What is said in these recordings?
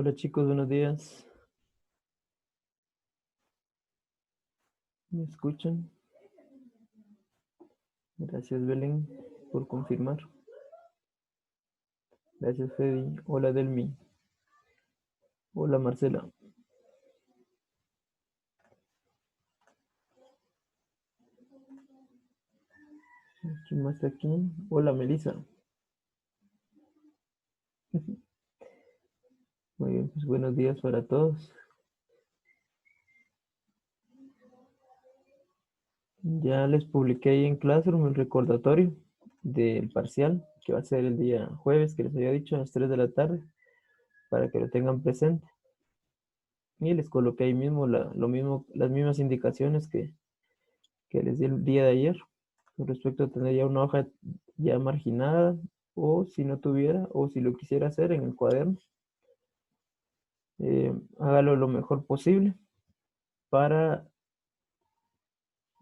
Hola chicos, buenos días. ¿Me escuchan? Gracias Belén por confirmar. Gracias Freddy. Hola Delmi. Hola Marcela. ¿Quién más está aquí? Hola Melissa. Muy bien, pues buenos días para todos. Ya les publiqué ahí en Classroom el recordatorio del parcial que va a ser el día jueves, que les había dicho a las 3 de la tarde, para que lo tengan presente. Y les coloqué ahí mismo lo mismo, las mismas indicaciones que les di el día de ayer, con respecto a tener ya una hoja ya marginada, o si no tuviera, o si lo quisiera hacer en el cuaderno, hágalo lo mejor posible para,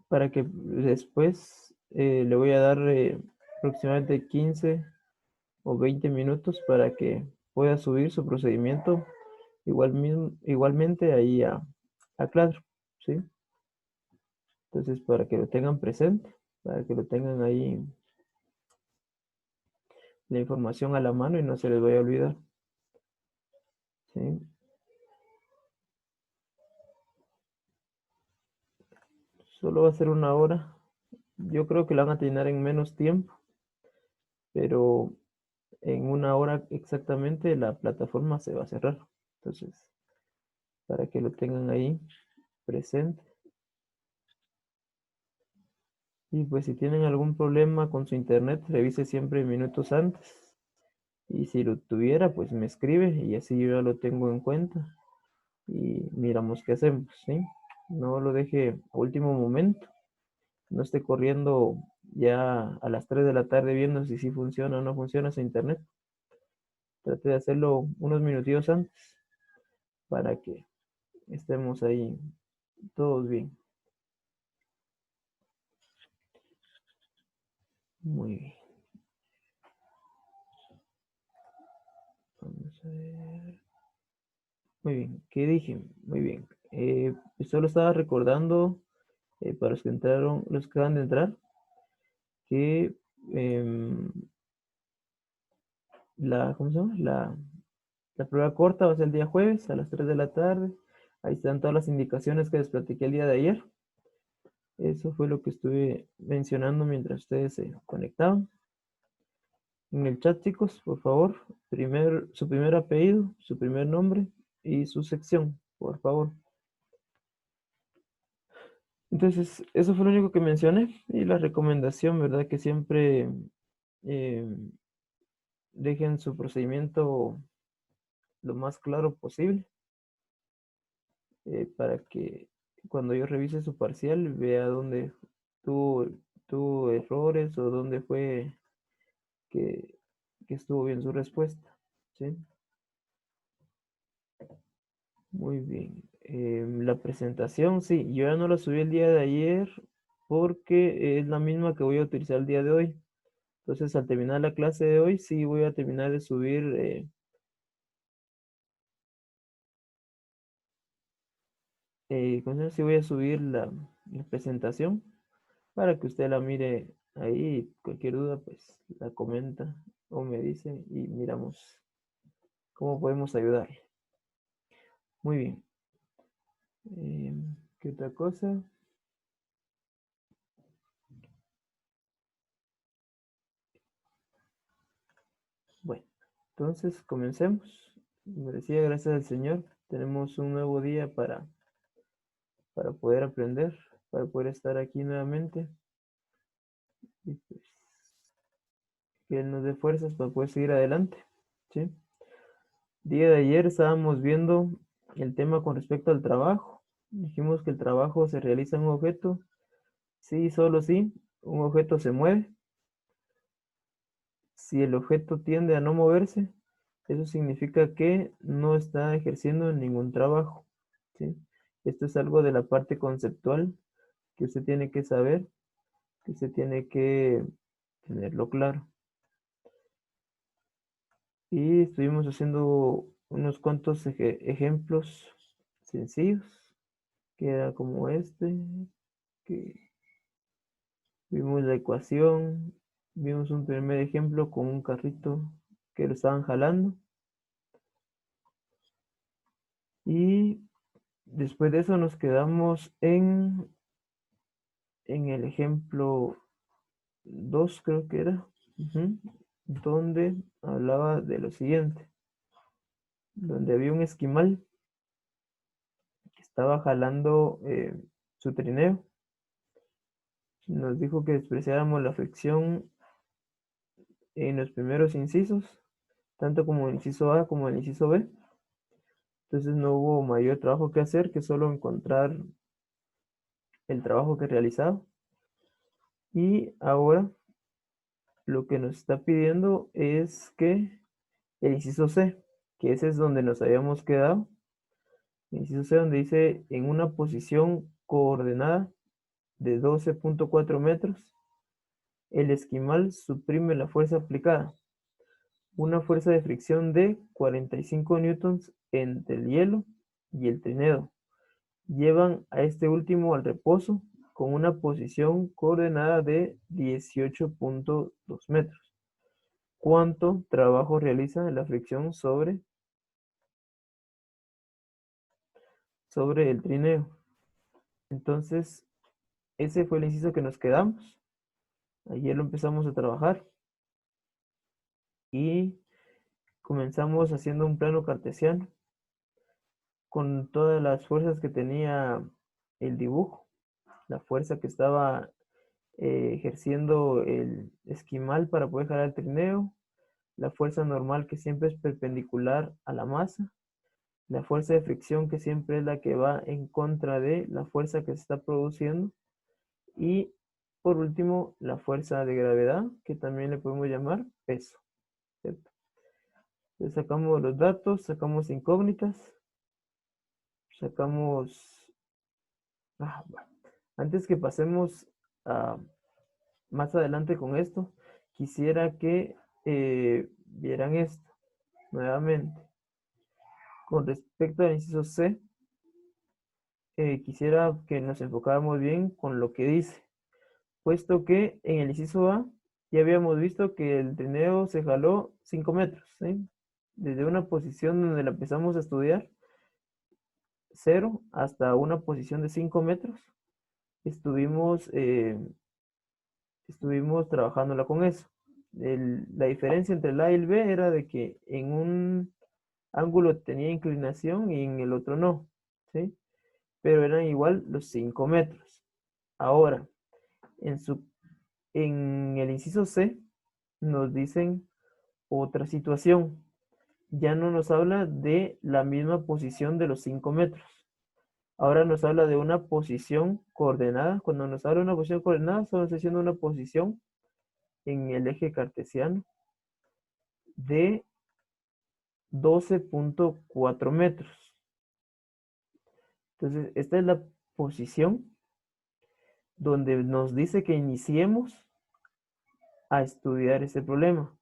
para que después le voy a dar aproximadamente 15 o 20 minutos para que pueda subir su procedimiento igualmente ahí a Classroom, ¿sí? Entonces, para que lo tengan presente, para que lo tengan ahí la información a la mano y no se les vaya a olvidar, ¿sí? Solo va a ser una hora. Yo creo que la van a terminar en menos tiempo, pero en una hora exactamente la plataforma se va a cerrar. Entonces, para que lo tengan ahí presente. Y pues si tienen algún problema con su internet, revise siempre minutos antes. Y si lo tuviera, pues me escribe y así yo ya lo tengo en cuenta. Y miramos qué hacemos, ¿sí? No lo deje a último momento. No esté corriendo ya a las 3 de la tarde viendo si sí funciona o no funciona su internet. Trate de hacerlo unos minutillos antes para que estemos ahí todos bien. Muy bien. Vamos a ver. Muy bien. ¿Qué dije? Muy bien. Solo estaba recordando para los que entraron, los que acaban de entrar, que em, ¿cómo se llama? La prueba corta va a ser el día jueves a las 3 de la tarde. Ahí están todas las indicaciones que les platiqué el día de ayer. Eso fue lo que estuve mencionando mientras ustedes se conectaban. En el chat, chicos, por favor, su primer apellido, su primer nombre y su sección, por favor. Entonces, eso fue lo único que mencioné y la recomendación, ¿verdad? Que siempre eh, dejen su procedimiento lo más claro posible para que cuando yo revise su parcial vea dónde tuvo, tuvo errores o dónde fue que, que estuvo bien su respuesta, ¿sí? Muy bien. La presentación, sí, yo ya no la subí el día de ayer porque es la misma que voy a utilizar el día de hoy. Entonces, al terminar la clase de hoy, sí voy a terminar de subir, ¿cómo se llama? Sí voy a subir la presentación para que usted la mire ahí. Cualquier duda, pues la comenta o me dice y miramos cómo podemos ayudar. Muy bien. ¿Qué otra cosa? Bueno, entonces comencemos. Como decía, gracias al Señor, tenemos un nuevo día para poder aprender, para poder estar aquí nuevamente y pues que Él nos dé fuerzas para poder seguir adelante, ¿sí? Día de ayer estábamos viendo el tema con respecto al trabajo. Dijimos que el trabajo se realiza en un objeto, sí, solo sí, un objeto se mueve. Si el objeto tiende a no moverse, eso significa que no está ejerciendo ningún trabajo, ¿sí? Esto es algo de la parte conceptual que usted tiene que saber, que usted tiene que tenerlo claro. Y estuvimos haciendo unos cuantos ejemplos sencillos, que era como este, que vimos la ecuación, vimos un primer ejemplo con un carrito que lo estaban jalando. Y después de eso nos quedamos en el ejemplo 2, creo que era, donde hablaba de lo siguiente, donde había un esquimal que estaba jalando su trineo. Nos dijo que despreciáramos la fricción en los primeros incisos, tanto como el inciso A como el inciso B. Entonces no hubo mayor trabajo que hacer que solo encontrar el trabajo que realizaba. Y ahora lo que nos está pidiendo es que el inciso C, que ese es donde nos habíamos quedado, el inciso C donde dice en una posición coordenada de 12.4 metros, el esquimal suprime la fuerza aplicada, una fuerza de fricción de 45 newtons entre el hielo y el trineo. Llevan a este último al reposo con una posición coordenada de 18.2 metros. ¿Cuánto trabajo realiza la fricción sobre el trineo? Entonces, ese fue el inciso que nos quedamos. Ayer lo empezamos a trabajar y comenzamos haciendo un plano cartesiano con todas las fuerzas que tenía el dibujo, la fuerza que estaba ejerciendo el esquimal para poder jalar el trineo, la fuerza normal que siempre es perpendicular a la masa, la fuerza de fricción que siempre es la que va en contra de la fuerza que se está produciendo y por último la fuerza de gravedad que también le podemos llamar peso, ¿cierto? Entonces sacamos los datos, sacamos incógnitas, sacamos... Antes que pasemos a más adelante con esto, quisiera que vieran esto nuevamente. Con respecto al inciso C, quisiera que nos enfocáramos bien con lo que dice, puesto que en el inciso A ya habíamos visto que el trineo se jaló 5 metros, ¿sí? Desde una posición donde la empezamos a estudiar, 0 hasta una posición de 5 metros, estuvimos trabajándola con eso. La diferencia entre el A y el B era de que en un ángulo tenía inclinación y en el otro no, ¿sí? Pero eran igual los 5 metros. Ahora, en el inciso C nos dicen otra situación. Ya no nos habla de la misma posición de los 5 metros. Ahora nos habla de una posición coordenada. Cuando nos habla de una posición coordenada, estamos diciendo una posición en el eje cartesiano de 12.4 metros. Entonces, esta es la posición donde nos dice que iniciemos a estudiar ese problema,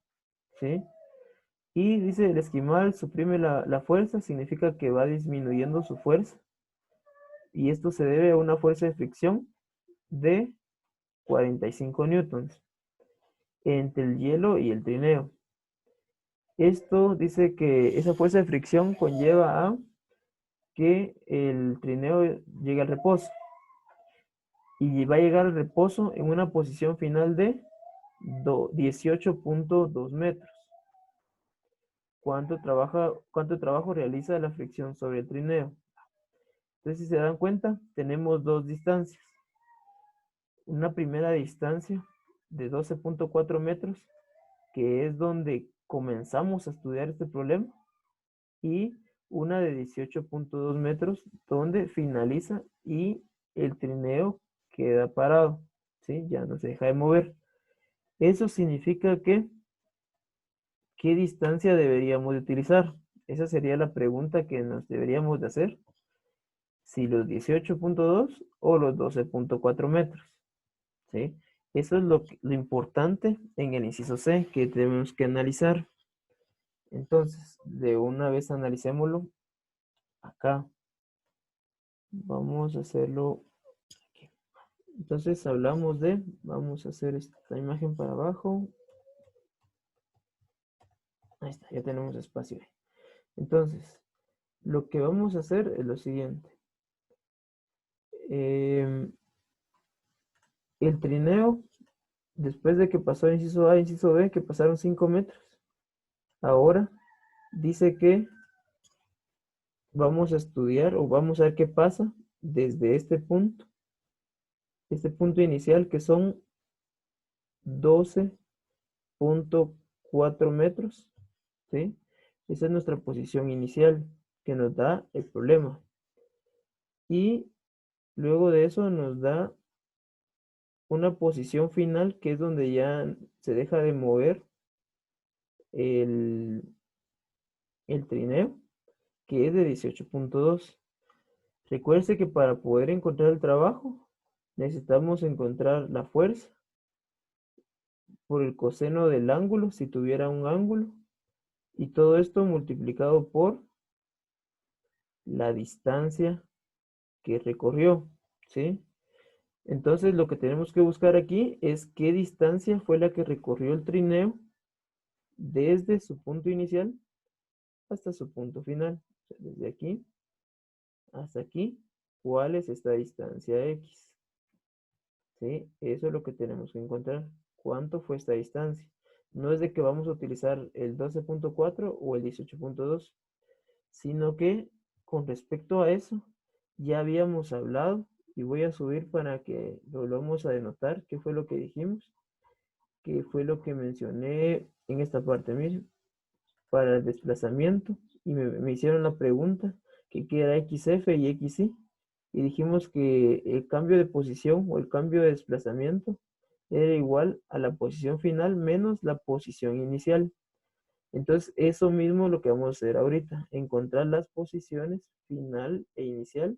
¿sí? Y dice, el esquimal suprime la fuerza, significa que va disminuyendo su fuerza. Y esto se debe a una fuerza de fricción de 45 newtons entre el hielo y el trineo. Esto dice que esa fuerza de fricción conlleva a que el trineo llegue al reposo. Y va a llegar al reposo en una posición final de 18.2 metros. ¿Cuánto trabajo realiza la fricción sobre el trineo? Entonces, si se dan cuenta, tenemos dos distancias. Una primera distancia de 12.4 metros, que es donde comenzamos a estudiar este problema, y una de 18.2 metros, donde finaliza y el trineo queda parado, ¿sí? Ya no se deja de mover. Eso significa que, ¿qué distancia deberíamos de utilizar? Esa sería la pregunta que nos deberíamos de hacer. Si los 18.2 o los 12.4 metros, ¿sí? Eso es lo importante en el inciso C que tenemos que analizar. Entonces, de una vez analicémoslo acá. Vamos a hacerlo aquí. Entonces hablamos de, vamos a hacer esta imagen para abajo. Ahí está, ya tenemos espacio ahí. Entonces, lo que vamos a hacer es lo siguiente. El trineo, después de que pasó inciso A, inciso B, que pasaron 5 metros, ahora dice que vamos a estudiar o vamos a ver qué pasa desde este punto inicial que son 12.4 metros, ¿sí? Esa es nuestra posición inicial que nos da el problema. Y luego de eso nos da una posición final que es donde ya se deja de mover el, el trineo, que es de 18.2. Recuerde que para poder encontrar el trabajo necesitamos encontrar la fuerza por el coseno del ángulo, si tuviera un ángulo, y todo esto multiplicado por la distancia que recorrió, ¿sí? Entonces lo que tenemos que buscar aquí es qué distancia fue la que recorrió el trineo desde su punto inicial hasta su punto final. O sea, desde aquí hasta aquí, ¿cuál es esta distancia X? ¿Sí? Eso es lo que tenemos que encontrar. ¿Cuánto fue esta distancia? No es de que vamos a utilizar el 12.4 o el 18.2, sino que con respecto a eso ya habíamos hablado y voy a subir para que lo volvamos a denotar qué fue lo que dijimos, qué fue lo que mencioné en esta parte misma para el desplazamiento y me hicieron la pregunta que qué era XF y XY y dijimos que el cambio de posición o el cambio de desplazamiento era igual a la posición final menos la posición inicial. Entonces, eso mismo es lo que vamos a hacer ahorita, encontrar las posiciones final e inicial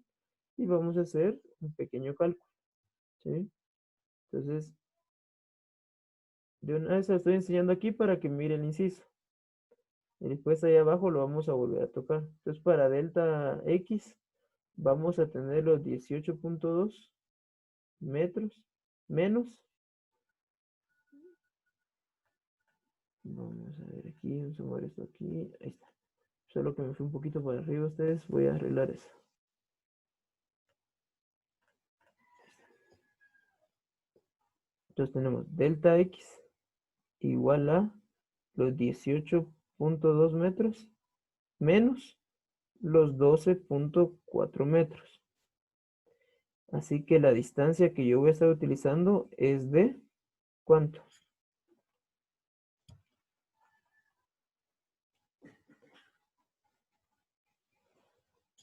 y vamos a hacer un pequeño cálculo, ¿sí? Entonces, de una vez lo estoy enseñando aquí para que miren el inciso. Y después ahí abajo lo vamos a volver a tocar. Entonces, para delta X vamos a tener los 18.2 metros menos. Vamos a ver aquí, vamos a sumar esto aquí. Ahí está. Solo que me fui un poquito para arriba ustedes, voy a arreglar eso. Entonces tenemos delta X igual a los 18.2 metros menos los 12.4 metros. Así que la distancia que yo voy a estar utilizando es de ¿cuánto?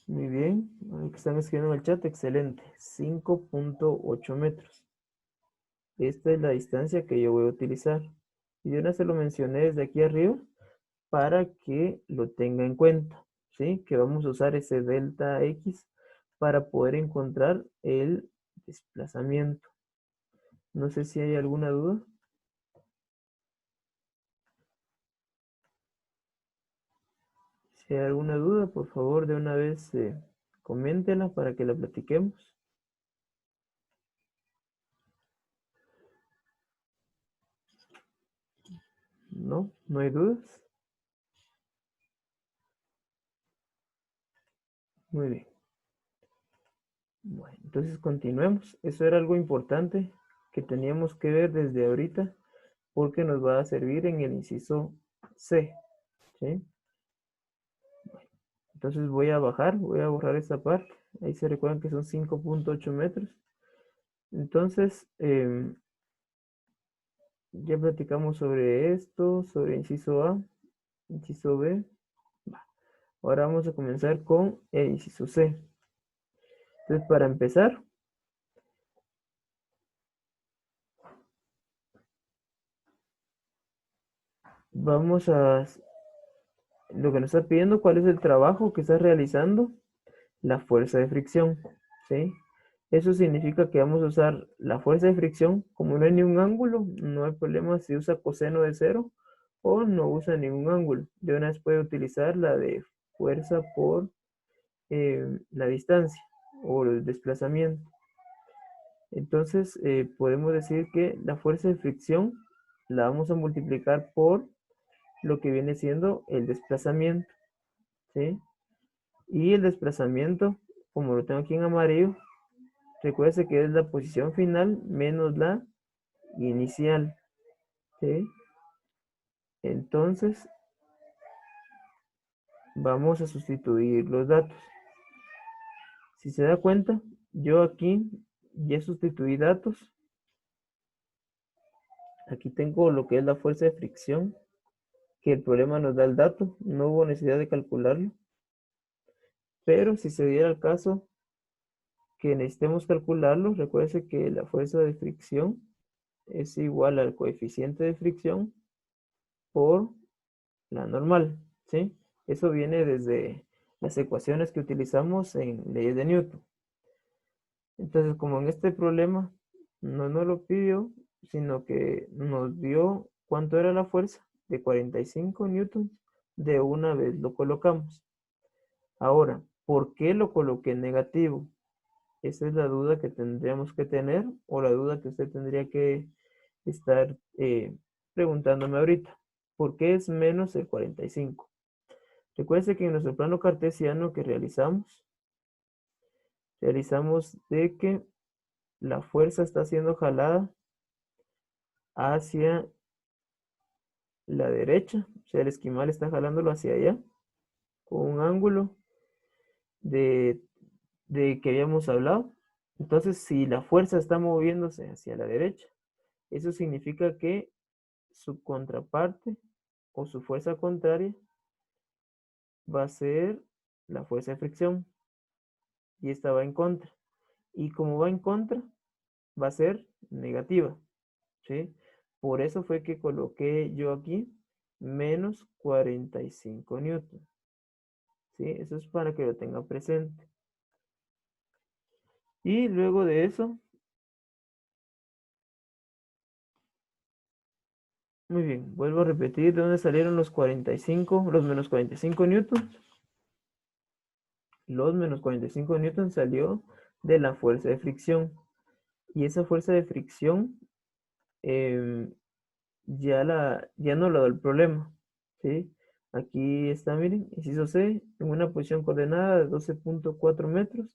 Muy bien, ahí que están escribiendo en el chat, excelente. 5.8 metros. Esta es la distancia que yo voy a utilizar. Y yo no se lo mencioné desde aquí arriba para que lo tenga en cuenta, ¿sí? Que vamos a usar ese delta X para poder encontrar el desplazamiento. No sé si hay alguna duda. Si hay alguna duda, por favor, de una vez coméntela para que la platiquemos. No, no hay dudas. Muy bien. Bueno, entonces continuemos. Eso era algo importante que teníamos que ver desde ahorita porque nos va a servir en el inciso C. ¿Sí? Bueno, entonces voy a bajar, voy a borrar esta parte. Ahí se recuerdan que son 5.8 metros. Entonces, ya platicamos sobre esto, sobre inciso A, inciso B. Ahora vamos a comenzar con el inciso C. Entonces, para empezar, vamos a lo que nos está pidiendo, cuál es el trabajo que está realizando la fuerza de fricción, ¿sí? Eso significa que vamos a usar la fuerza de fricción, como no hay ni un ángulo, no hay problema si usa coseno de cero o no usa ningún ángulo. De una vez puede utilizar la de fuerza por la distancia o el desplazamiento. Entonces podemos decir que la fuerza de fricción la vamos a multiplicar por lo que viene siendo el desplazamiento, ¿sí? Y el desplazamiento, como lo tengo aquí en amarillo, recuerde que es la posición final menos la inicial, ¿sí? Entonces vamos a sustituir los datos. Si se da cuenta, yo aquí ya sustituí datos. Aquí tengo lo que es la fuerza de fricción, que el problema nos da el dato, no hubo necesidad de calcularlo. Pero si se diera el caso que necesitemos calcularlo, recuerde que la fuerza de fricción es igual al coeficiente de fricción por la normal, ¿sí? Eso viene desde las ecuaciones que utilizamos en leyes de Newton. Entonces, como en este problema no nos lo pidió, sino que nos dio cuánto era la fuerza de 45 newtons, de una vez lo colocamos. Ahora, ¿por qué lo coloqué en negativo? Esa es la duda que tendríamos que tener, o la duda que usted tendría que estar preguntándome ahorita. ¿Por qué es menos el 45? Recuerde que en nuestro plano cartesiano que realizamos de que la fuerza está siendo jalada hacia la derecha, o sea, el esquimal está jalándolo hacia allá, con un ángulo de, de que habíamos hablado. Entonces, si la fuerza está moviéndose hacia la derecha, eso significa que su contraparte o su fuerza contraria va a ser la fuerza de fricción, y esta va en contra. Y como va en contra, va a ser negativa, ¿sí? Por eso fue que coloqué yo aquí menos 45 newton, ¿sí? Eso es para que lo tenga presente. Y luego de eso, muy bien, vuelvo a repetir de dónde salieron los 45, los menos 45 newtons. Los menos 45 newtons salió de la fuerza de fricción. Y esa fuerza de fricción em, ya no lo da el problema, ¿sí? Aquí está, miren, inciso C, en una posición coordenada de 12.4 metros,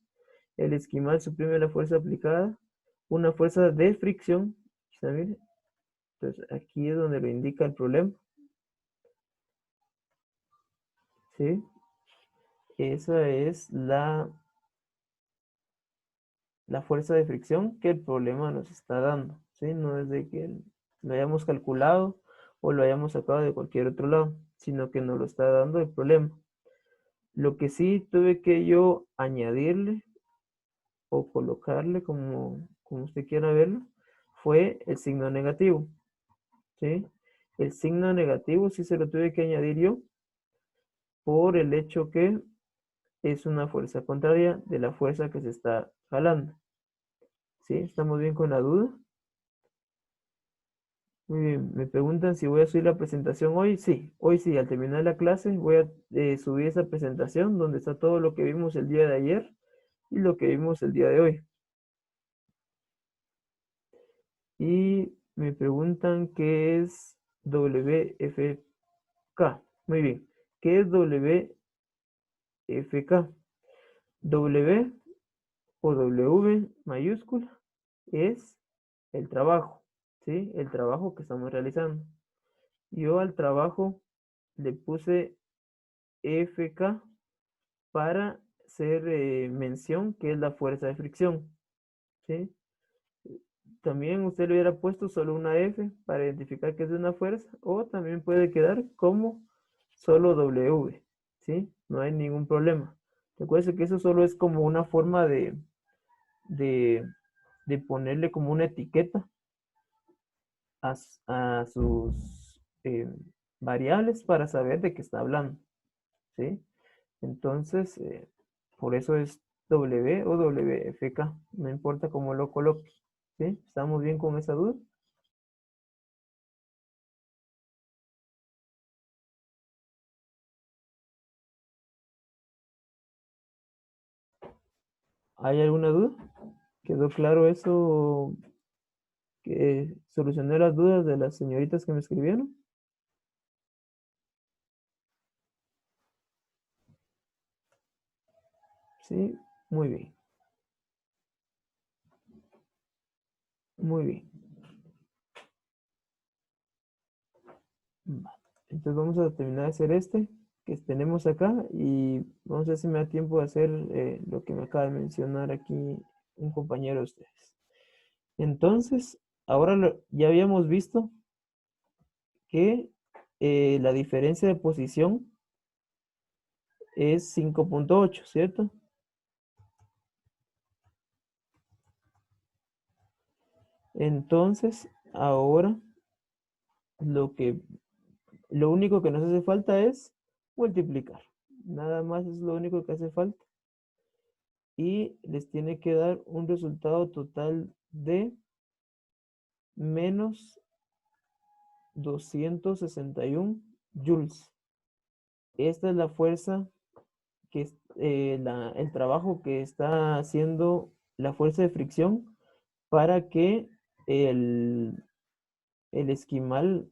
el esquimal suprime la fuerza aplicada, una fuerza de fricción, ¿está, miren? Entonces aquí es donde lo indica el problema, ¿sí? Esa es la fuerza de fricción que el problema nos está dando, ¿sí? No es de que lo hayamos calculado o lo hayamos sacado de cualquier otro lado, sino que nos lo está dando el problema. Lo que sí tuve que yo añadirle o colocarle, como usted quiera verlo, fue el signo negativo, ¿sí? El signo negativo sí se lo tuve que añadir yo por el hecho que es una fuerza contraria de la fuerza que se está jalando, ¿sí? ¿Estamos bien con la duda? Muy bien, me preguntan si voy a subir la presentación hoy. Sí, hoy sí, al terminar la clase voy a subir esa presentación donde está todo lo que vimos el día de ayer y lo que vimos el día de hoy. Y me preguntan qué es WFK. Muy bien, ¿qué es WFK? W o W mayúscula es el trabajo, ¿sí? El trabajo que estamos realizando. Yo al trabajo le puse FK para hacer mención que es la fuerza de fricción, ¿sí? También usted le hubiera puesto solo una F para identificar que es de una fuerza, o también puede quedar como solo W, ¿sí? No hay ningún problema. Recuerde que eso solo es como una forma de, de ponerle como una etiqueta a sus variables para saber de qué está hablando, ¿sí? Entonces, por eso es W o WFK, no importa cómo lo coloque, ¿sí? ¿Estamos bien con esa duda? ¿Hay alguna duda? ¿Quedó claro eso? ¿Que solucioné las dudas de las señoritas que me escribieron? Sí, muy bien, muy bien. Va. Entonces vamos a terminar de hacer este que tenemos acá y vamos a ver si me da tiempo de hacer lo que me acaba de mencionar aquí un compañero de ustedes. Entonces, ahora ya habíamos visto que la diferencia de posición es 5,8, ¿cierto? Entonces, ahora lo lo único que nos hace falta es multiplicar. Nada más es lo único que hace falta. Y les tiene que dar un resultado total de menos 261 joules. Esta es la fuerza que es el trabajo que está haciendo la fuerza de fricción para que el, el esquimal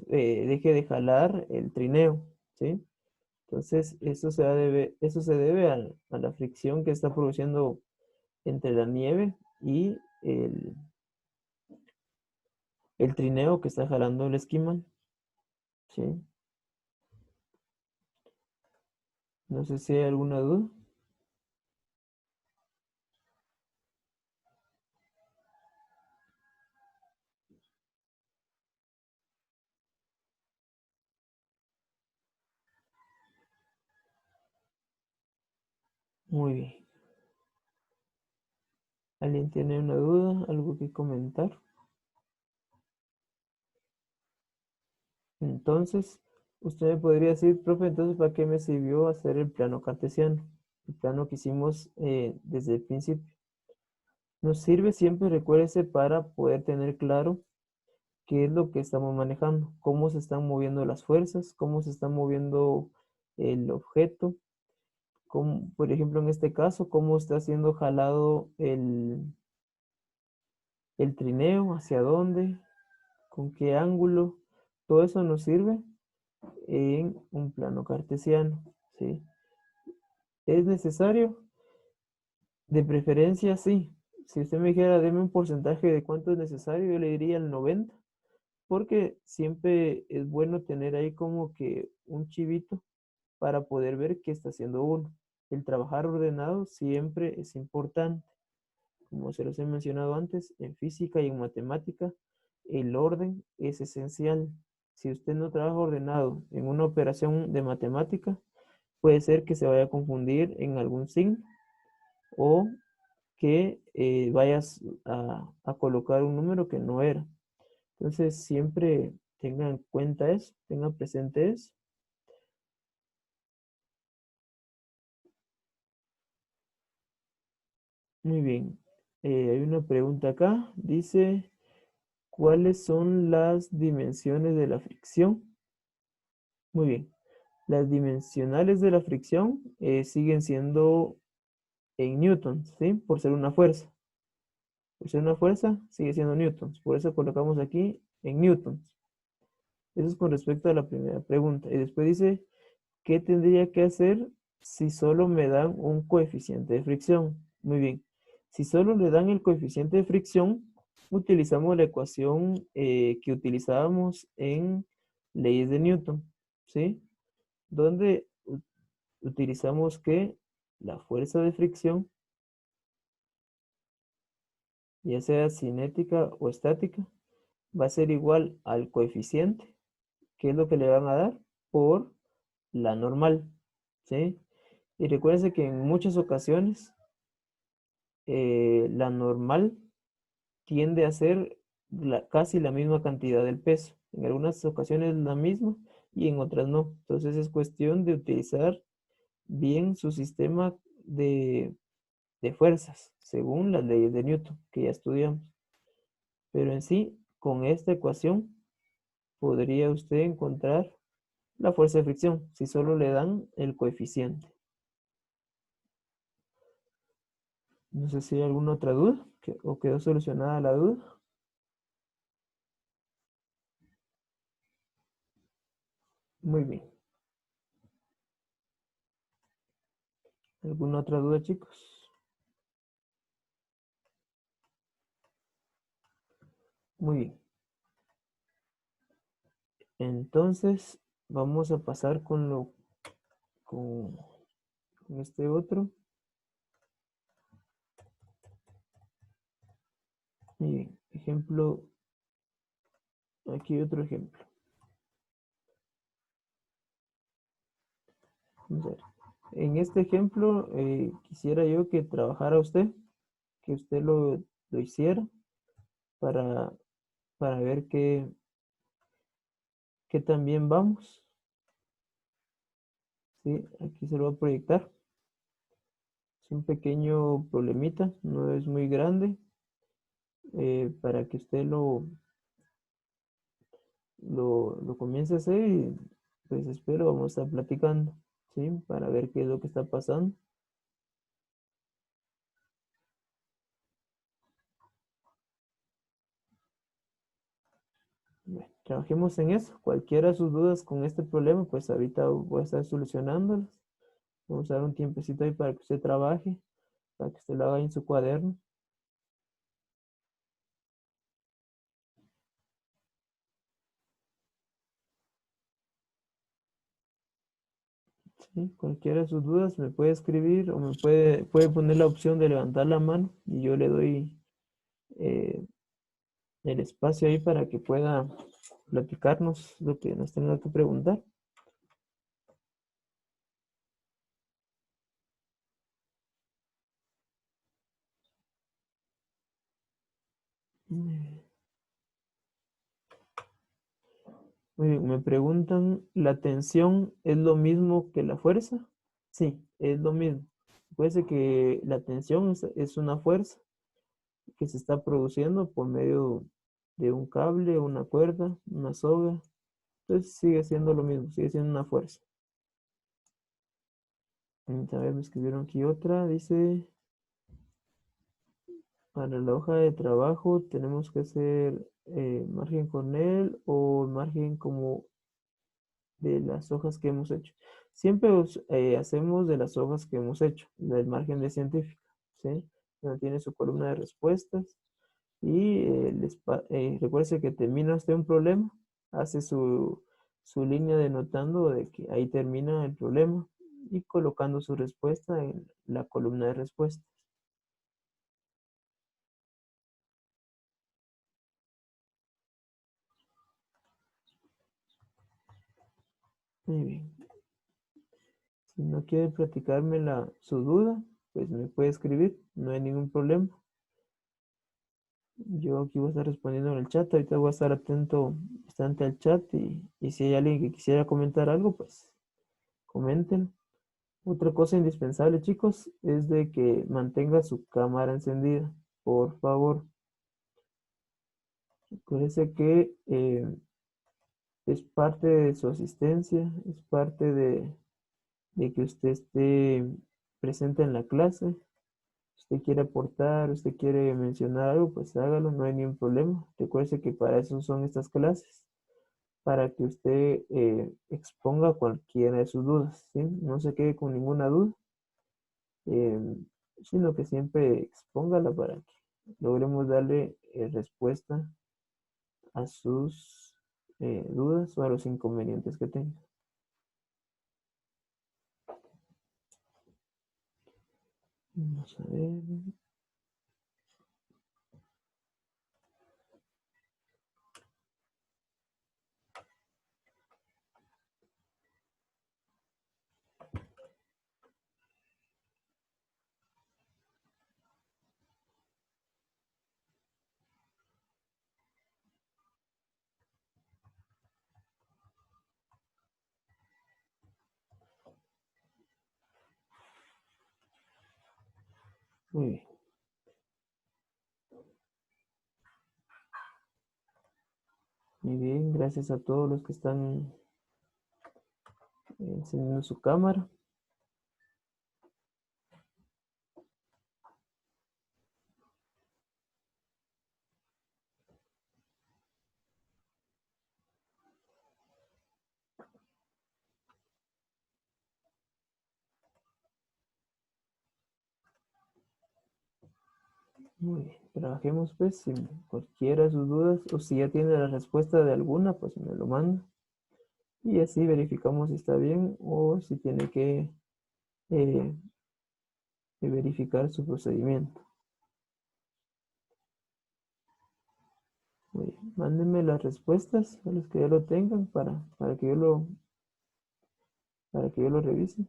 deje de jalar el trineo, ¿sí? Entonces, eso se debe a la fricción que está produciendo entre la nieve y el trineo que está jalando el esquimal, ¿sí? No sé si hay alguna duda. Muy bien. ¿Alguien tiene una duda? ¿Algo que comentar? Entonces, usted me podría decir, profe, entonces, ¿para qué me sirvió hacer el plano cartesiano? El plano que hicimos desde el principio. Nos sirve siempre, recuérdese, para poder tener claro qué es lo que estamos manejando, cómo se están moviendo las fuerzas, cómo se está moviendo el objeto, por ejemplo, en este caso, cómo está siendo jalado el trineo, hacia dónde, con qué ángulo. Todo eso nos sirve en un plano cartesiano, ¿sí? ¿Es necesario? De preferencia, sí. Si usted me dijera, deme un porcentaje de cuánto es necesario, yo le diría el 90, porque siempre es bueno tener ahí como que un chivito para poder ver qué está haciendo uno. El trabajar ordenado siempre es importante. Como se los he mencionado antes, en física y en matemática, el orden es esencial. Si usted no trabaja ordenado en una operación de matemática, puede ser que se vaya a confundir en algún signo o que vayas a colocar un número que no era. Entonces, siempre tengan en cuenta eso, tengan presente eso. Muy bien. Hay una pregunta acá. Dice, ¿cuáles son las dimensiones de la fricción? Muy bien. Las dimensionales de la fricción siguen siendo en newtons, ¿sí? Por ser una fuerza. Por ser una fuerza, sigue siendo newtons. Por eso colocamos aquí en newtons. Eso es con respecto a la primera pregunta. Y después dice, ¿qué tendría que hacer si solo me dan un coeficiente de fricción? Muy bien. Si solo le dan el coeficiente de fricción, utilizamos la ecuación que utilizábamos en leyes de Newton, ¿sí? Donde utilizamos que la fuerza de fricción, ya sea cinética o estática, va a ser igual al coeficiente, que es lo que le van a dar, por la normal, ¿sí? Y recuérdense que en muchas ocasiones la normal tiende a ser casi la misma cantidad del peso. En algunas ocasiones la misma y en otras no. Entonces es cuestión de utilizar bien su sistema de fuerzas, según las leyes de Newton, que ya estudiamos. Pero en sí, con esta ecuación podría usted encontrar la fuerza de fricción, si solo le dan el coeficiente. No sé si hay alguna otra duda o quedó solucionada la duda. Muy bien. ¿Alguna otra duda, chicos? Muy bien. Entonces, vamos a pasar con, con este otro. Muy bien. Ejemplo, aquí hay otro ejemplo. Vamos a ver. En este ejemplo, quisiera yo que trabajara usted, que usted lo hiciera para, para ver qué tan bien vamos. ¿Sí? Aquí se lo voy a proyectar. Es un pequeño problemita, no es muy grande, para que usted lo comience a hacer y pues espero vamos a estar platicando, ¿sí? Para ver qué es lo que está pasando. Bueno, trabajemos en eso. Cualquiera de sus dudas con este problema, pues ahorita voy a estar solucionándolas. Vamos a dar un tiempecito ahí para que usted trabaje, para que usted lo haga en su cuaderno. ¿Sí? Cualquiera de sus dudas me puede escribir o puede poner la opción de levantar la mano y yo le doy eh, el espacio ahí para que pueda platicarnos lo que nos tenga que preguntar. Mm, Muy bien, me preguntan, ¿la tensión es lo mismo que la fuerza? Sí, es lo mismo. Puede que la tensión es una fuerza que se está produciendo por medio de un cable, una cuerda, una soga. Entonces sigue siendo lo mismo, sigue siendo una fuerza. A ver, me escribieron aquí otra, dice, para la hoja de trabajo tenemos que hacer margen Cornell o margen como de las hojas que hemos hecho. Siempre hacemos de las hojas que hemos hecho, del margen de científica, ¿sí? Donde tiene su columna de respuestas y recuerde que termina usted un problema, hace su línea denotando de que ahí termina el problema y colocando su respuesta en la columna de respuestas. Muy bien. Si no quiere platicarme su duda, pues me puede escribir, no hay ningún problema. Yo aquí voy a estar respondiendo en el chat, ahorita voy a estar atento bastante al chat y si hay alguien que quisiera comentar algo, pues comenten. Otra cosa indispensable, chicos, es de que mantenga su cámara encendida, por favor. Acuérdense que es parte de su asistencia, es parte de que usted esté presente en la clase. Usted quiere aportar, usted quiere mencionar algo, pues hágalo, no hay ningún problema. Recuerde que para eso son estas clases, para que usted exponga cualquiera de sus dudas, ¿sí? No se quede con ninguna duda, eh, sino que siempre expóngala para que logremos darle respuesta a sus dudas o a los inconvenientes que tenga. Vamos a ver. Muy bien. Muy bien, gracias a todos los que están encendiendo su cámara. Muy bien, trabajemos pues, si cualquiera de sus dudas o si ya tiene la respuesta de alguna, pues me lo manda y así verificamos si está bien o si tiene eh, que verificar su procedimiento. Muy bien, mándenme las respuestas a los que ya lo tengan para que yo lo revise.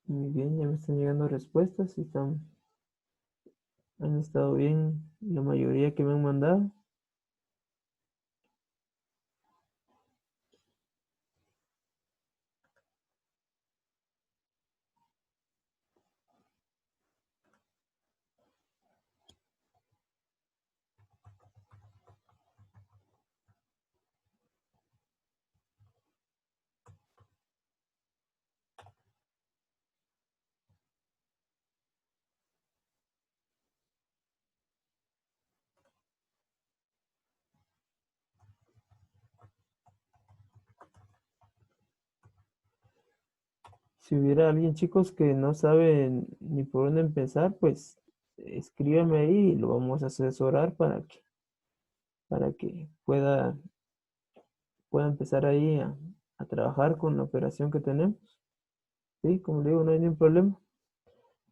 Muy bien, ya me están llegando respuestas y han estado bien la mayoría que me han mandado. Si hubiera alguien, chicos, que no sabe ni por dónde empezar, pues escríbame ahí y lo vamos a asesorar para que pueda empezar ahí a trabajar con la operación que tenemos. Sí, como le digo, no hay ningún problema.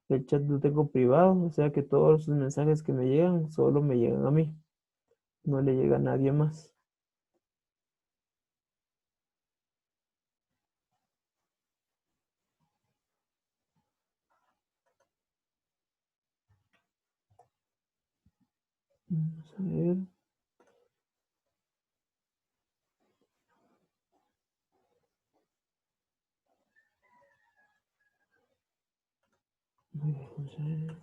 El chat lo tengo privado, o sea que todos los mensajes que me llegan solo me llegan a mí, no le llega a nadie más. Vamos a ver. Vamos a ver.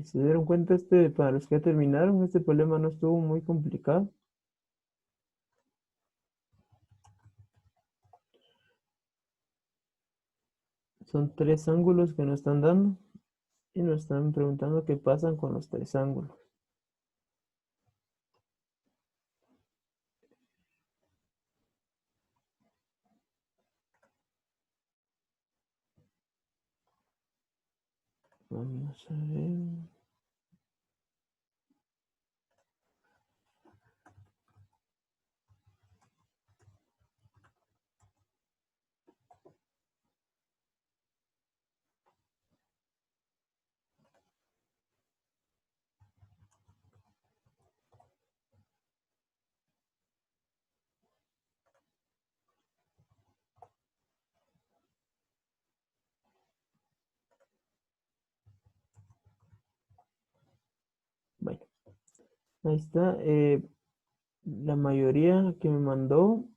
¿Se dieron cuenta para los que ya terminaron, este problema no estuvo muy complicado? Son tres ángulos que nos están dando y nos están preguntando qué pasan con los tres ángulos. Vamos a ver. Bueno, ahí está. La mayoría que me mandó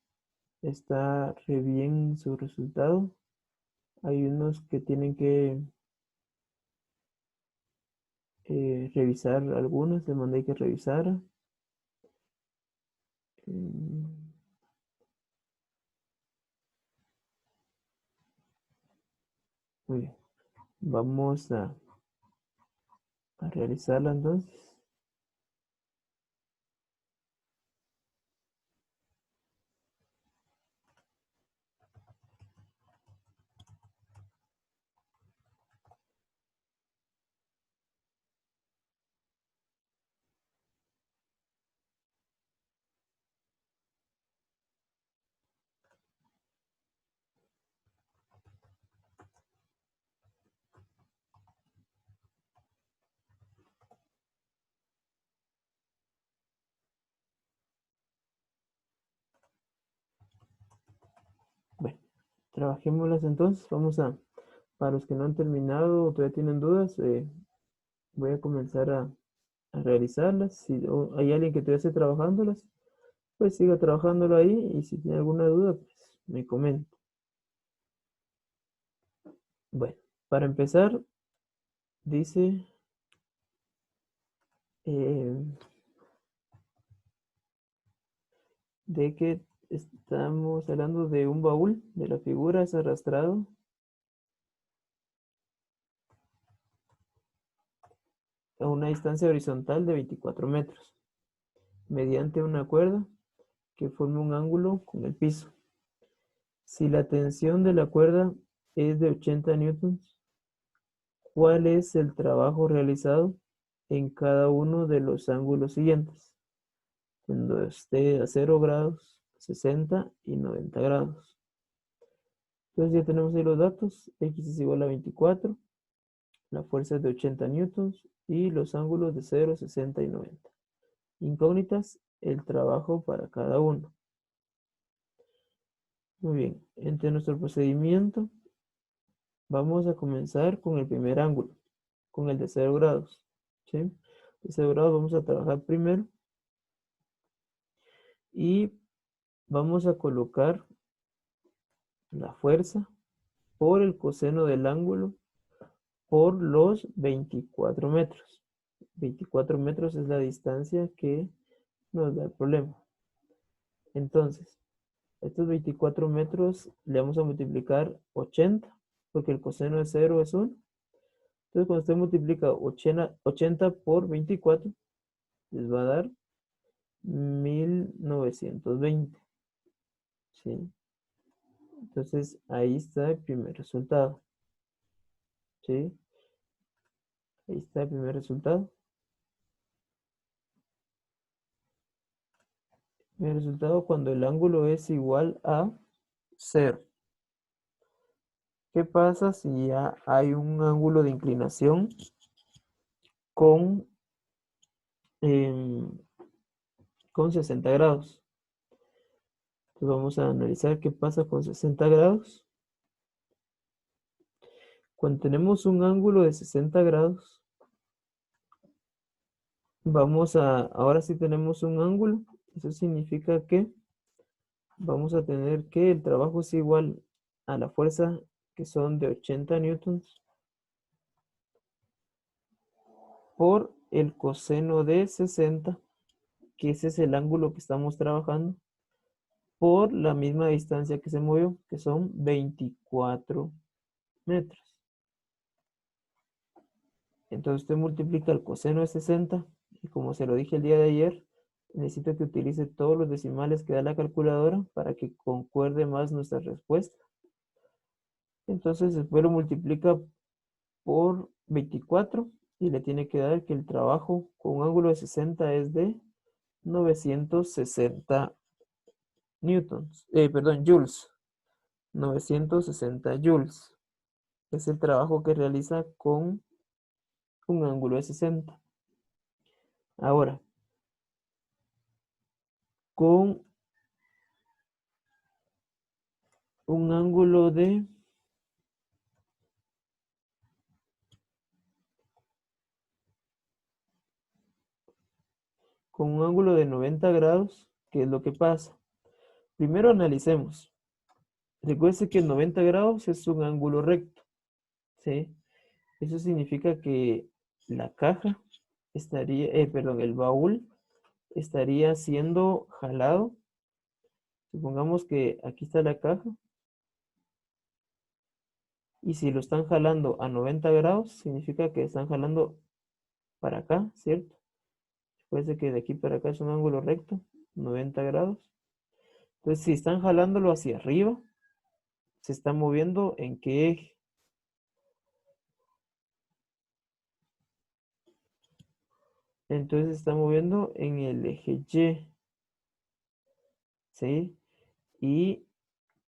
está re bien su resultado. Hay unos que tienen que revisar algunos, les mandé que revisara. Mm, Muy bien. Vamos a realizarla entonces. Bueno, trabajémoslas entonces. Para los que no han terminado o todavía tienen dudas, voy a comenzar a realizarlas. Si hay alguien que todavía esté trabajándolas, pues siga trabajándolo ahí y si tiene alguna duda, pues me comenta. Bueno, para empezar, dice eh, de que estamos hablando de un baúl, de la figura es arrastrado a una distancia horizontal de 24 metros, mediante una cuerda que forma un ángulo con el piso. Si la tensión de la cuerda es de 80 newtons, ¿cuál es el trabajo realizado en cada uno de los ángulos siguientes? Cuando esté a 0 grados, 60 y 90 grados. Entonces ya tenemos ahí los datos. X es igual a 24, la fuerza es de 80 newtons y los ángulos de 0, 60 y 90. Incógnitas, el trabajo para cada uno. Muy bien, entre nuestro procedimiento vamos a comenzar con el primer ángulo, con el de 0 grados. ¿Sí? De 0 grados vamos a trabajar primero y vamos a colocar la fuerza por el coseno del ángulo por los 24 metros. 24 metros es la distancia que nos da el problema. Entonces, estos 24 metros le vamos a multiplicar 80, porque el coseno de 0 es 1. Entonces, cuando usted multiplica 80 por 24, les va a dar 1920. ¿Sí? Entonces, ahí está el primer resultado. ¿Sí? Ahí está el primer resultado. El resultado cuando el ángulo es igual a 0. ¿Qué pasa si ya hay un ángulo de inclinación con, em, con 60 grados? Entonces vamos a analizar qué pasa con 60 grados. Cuando tenemos un ángulo de 60 grados, ahora sí tenemos un ángulo. Eso significa que vamos a tener que el trabajo es igual a la fuerza que son de 80 newtons por el coseno de 60, que ese es el ángulo que estamos trabajando, por la misma distancia que se movió, que son 24 metros. Entonces usted multiplica el coseno de 60 y como se lo dije el día de ayer, necesito que utilice todos los decimales que da la calculadora para que concuerde más nuestra respuesta. Entonces después lo multiplica por 24 y le tiene que dar que el trabajo con un ángulo de 60 es de 960 newtons, perdón, joules. 960 joules. Es el trabajo que realiza con un ángulo de 60. Ahora, con un ángulo de con un ángulo de 90 grados, ¿qué es lo que pasa? Primero analicemos. Recuerde que 90 grados es un ángulo recto, ¿sí? Eso significa que la caja estaría, perdón, el baúl estaría siendo jalado Supongamos que aquí está la caja y si lo están jalando a 90 grados, significa que están jalando para acá, ¿cierto? Puede que de aquí para acá es un ángulo recto, 90 grados. Entonces, si están jalándolo hacia arriba, se está moviendo ¿en qué eje? Entonces se está moviendo en el eje Y, ¿sí? Y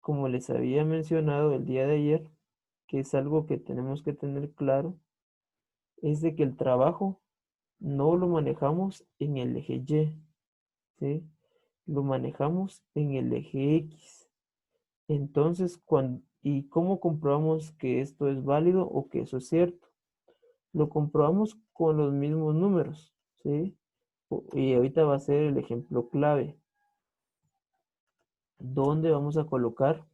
como les había mencionado el día de ayer, que es algo que tenemos que tener claro, es de que el trabajo no lo manejamos en el eje Y, ¿sí? Lo manejamos en el eje X. Entonces, ¿y cómo comprobamos que esto es válido o que eso es cierto? Lo comprobamos con los mismos números, ¿sí? Y ahorita va a ser el ejemplo clave, donde vamos a colocar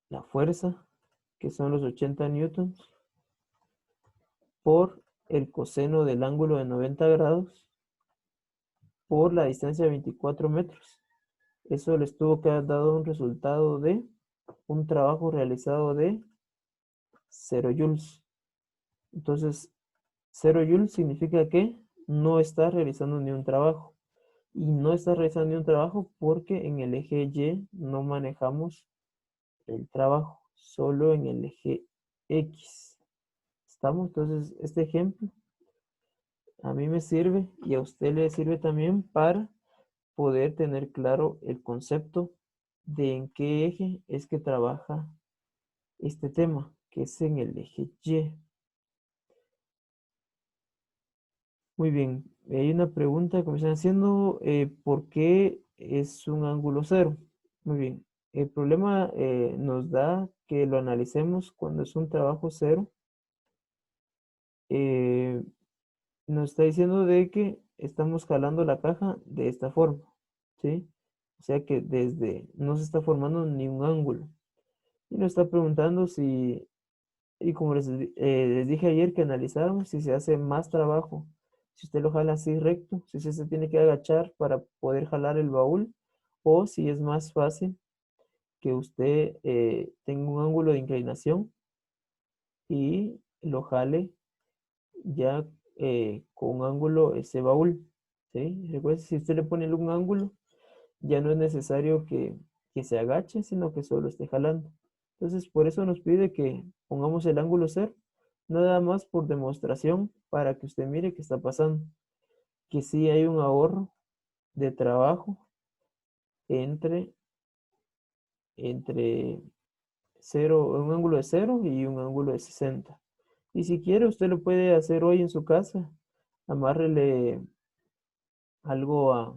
la fuerza, que son los 80 newtons, por el coseno del ángulo de 90 grados, por la distancia de 24 metros. Eso les tuvo que haber dado un resultado de un trabajo realizado de 0 joules. Entonces, 0 joules significa que no está realizando ni un trabajo. Y no está realizando ni un trabajo porque en el eje Y no manejamos el trabajo, solo en el eje X. ¿Estamos? Entonces, este ejemplo a mí me sirve y a usted le sirve también para poder tener claro el concepto de en qué eje es que trabaja este tema, que es en el eje Y. Muy bien, hay una pregunta que me están haciendo, ¿por qué es un ángulo cero? Muy bien, el problema nos da que lo analicemos cuando es un trabajo cero. eh, Nos está diciendo de que estamos jalando la caja de esta forma, ¿sí? O sea que no se está formando ningún ángulo. Y nos está preguntando si, y como les dije ayer que analizáramos si se hace más trabajo, si usted lo jala así recto, si usted se tiene que agachar para poder jalar el baúl, o si es más fácil que usted tenga un ángulo de inclinación y lo jale ya con un ángulo ese baúl, ¿sí? Recuerde, si usted le pone un ángulo, ya no es necesario que se agache, sino que solo esté jalando. Entonces, por eso nos pide que pongamos el ángulo cero, nada más por demostración, para que usted mire qué está pasando. Que sí hay un ahorro de trabajo entre, entre cero, un ángulo de cero y un ángulo de 60. Y si quiere, usted lo puede hacer hoy en su casa. Amárrele algo a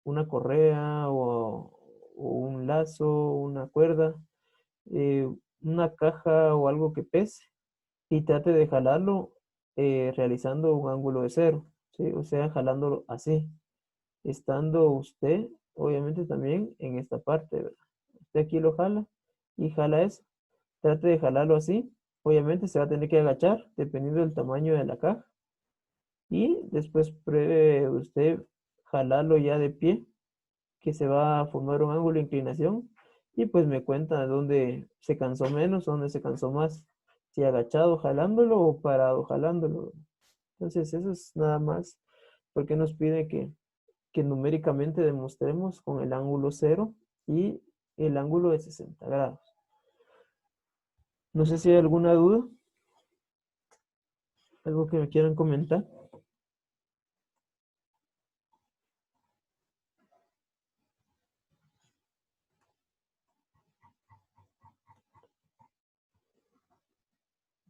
una correa o un lazo, una cuerda, eh, una caja o algo que pese y trate de jalarlo realizando un ángulo de cero, ¿sí? O sea, jalándolo así, estando usted obviamente también en esta parte, ¿verdad? Usted aquí lo jala y jala eso. Trate de jalarlo así. Obviamente se va a tener que agachar dependiendo del tamaño de la caja. Y después pruebe usted jalarlo ya de pie, que se va a formar un ángulo de inclinación. Y pues me cuenta dónde se cansó menos, dónde se cansó más. Si agachado jalándolo o parado jalándolo. Entonces eso es nada más porque nos pide que numéricamente demostremos con el ángulo cero y el ángulo de 60 grados. No sé si hay alguna duda, algo que me quieran comentar.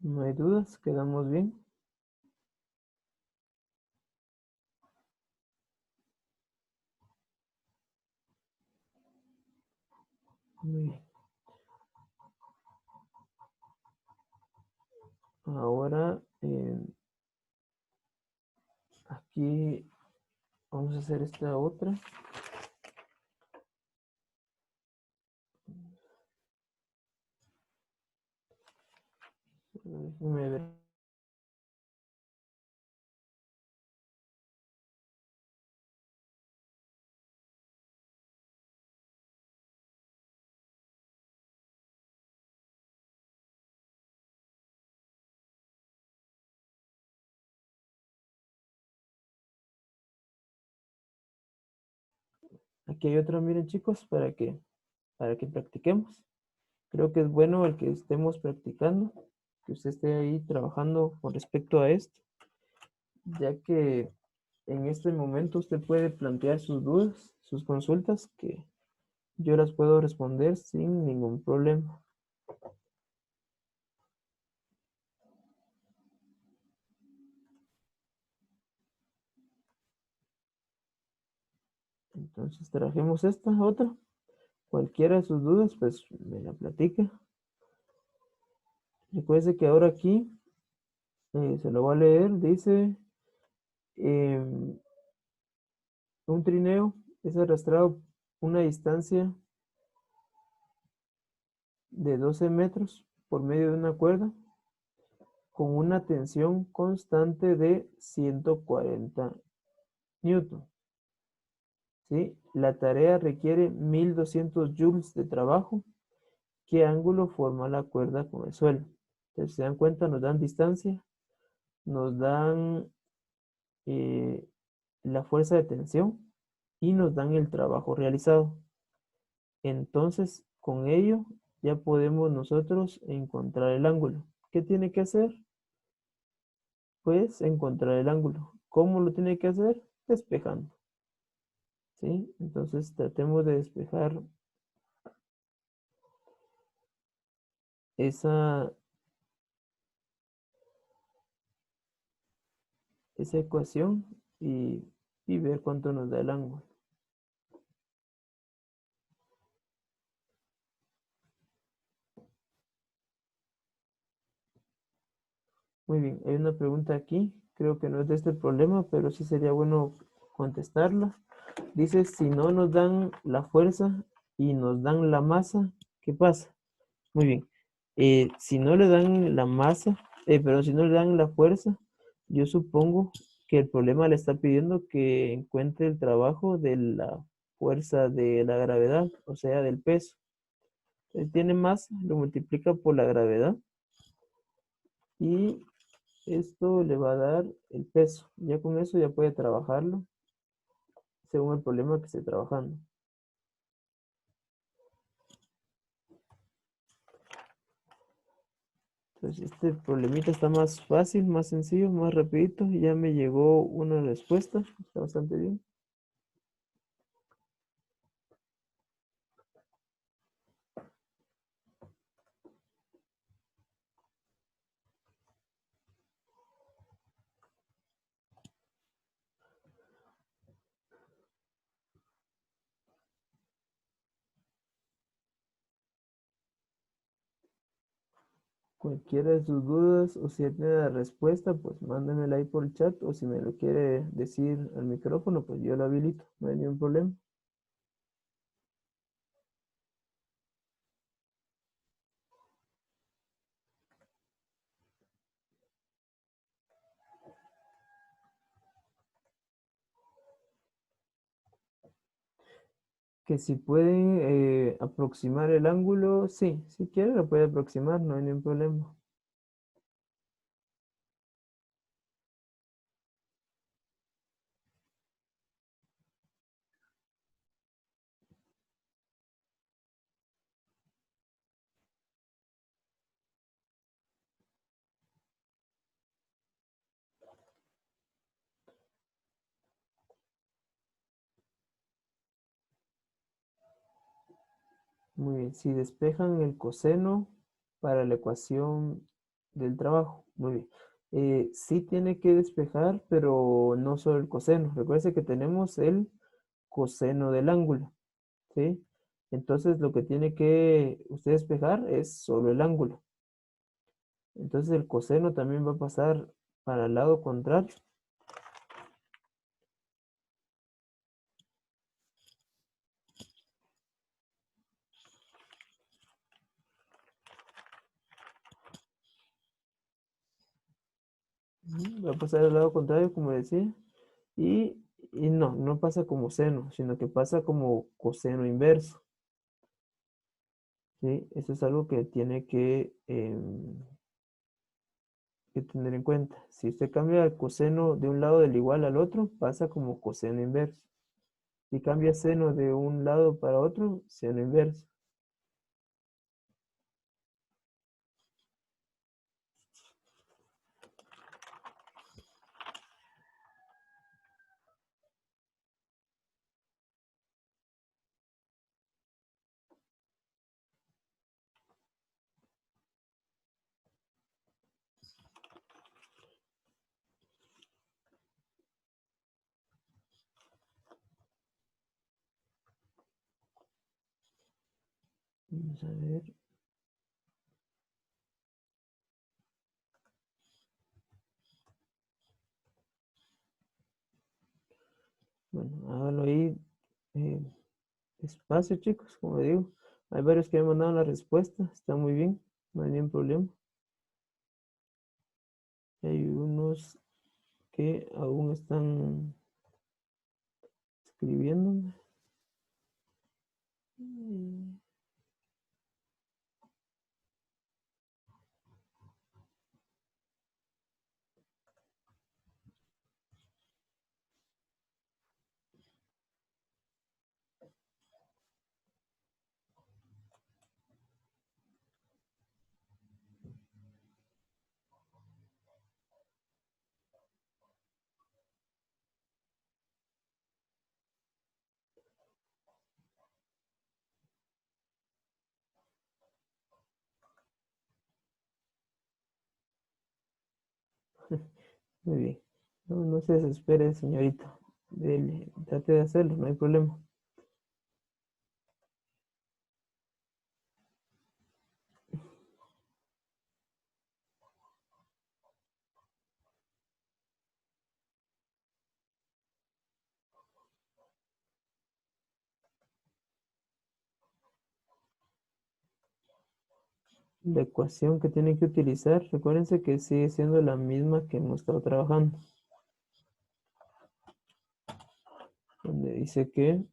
No hay dudas, quedamos bien. Muy bien. Ahora aquí vamos a hacer esta otra. Déjenme ver. Aquí hay otra, miren chicos, para que practiquemos. Creo que es bueno el que estemos practicando, que usted esté ahí trabajando con respecto a esto, ya que en este momento usted puede plantear sus dudas, sus consultas, que yo las puedo responder sin ningún problema. Entonces trajemos esta otra. Cualquiera de sus dudas, pues me la platica. Recuerde que ahora aquí se lo voy a leer. Dice, em, un trineo es arrastrado una distancia de 12 metros por medio de una cuerda con una tensión constante de 140 newton. ¿Sí? La tarea requiere 1200 joules de trabajo. ¿Qué ángulo forma la cuerda con el suelo? Entonces, se dan cuenta, nos dan distancia, nos dan eh, la fuerza de tensión y nos dan el trabajo realizado. Entonces, con ello ya podemos nosotros encontrar el ángulo. ¿Qué tiene que hacer? Pues encontrar el ángulo. ¿Cómo lo tiene que hacer? Despejando. ¿Sí? Entonces tratemos de despejar esa, esa ecuación y ver cuánto nos da el ángulo. Muy bien, hay una pregunta aquí, creo que no es de este problema, pero sí sería bueno contestarla. Dice, si no nos dan la fuerza y nos dan la masa, ¿qué pasa? Muy bien, si no le dan la masa, perdón, si no le dan la fuerza, yo supongo que el problema le está pidiendo que encuentre el trabajo de la fuerza de la gravedad, o sea, del peso. Entonces tiene masa, lo multiplica por la gravedad y esto le va a dar el peso. Ya con eso ya puede trabajarlo según el problema que esté trabajando. Entonces este problemita está más fácil, más sencillo, más rapidito. Ya me llegó una respuesta. Está bastante bien. Cualquiera de sus dudas o si ya tiene la respuesta, pues mándemela ahí por el chat o si me lo quiere decir al micrófono, pues yo lo habilito. No hay ningún problema. Que si pueden aproximar el ángulo, sí, si quiere lo puede aproximar, no hay ningún problema. Muy bien, si despejan el coseno para la ecuación del trabajo, muy bien. Sí tiene que despejar, pero no solo el coseno. Recuerde que tenemos el coseno del ángulo, ¿sí? Entonces lo que tiene que usted despejar es solo el ángulo. Entonces el coseno también va a pasar para el lado contrario. Va a pasar al lado contrario, como decía. Y, y no, no pasa como seno, sino que pasa como coseno inverso. ¿Sí? Eso es algo que tiene que tener en cuenta. Si usted cambia el coseno de un lado del igual al otro, pasa como coseno inverso. Si cambia seno de un lado para otro, seno inverso. Vamos a ver. Bueno, hágalo ahí eh, despacio, chicos, como digo. Hay varios que me mandaron la respuesta, está muy bien, no hay ningún problema. Hay unos que aún están escribiéndome. Muy bien. No, no se desespere, señorita. Dele, trate de hacerlo, no hay problema. La ecuación que tienen que utilizar, recuérdense que sigue siendo la misma que hemos estado trabajando. Donde dice que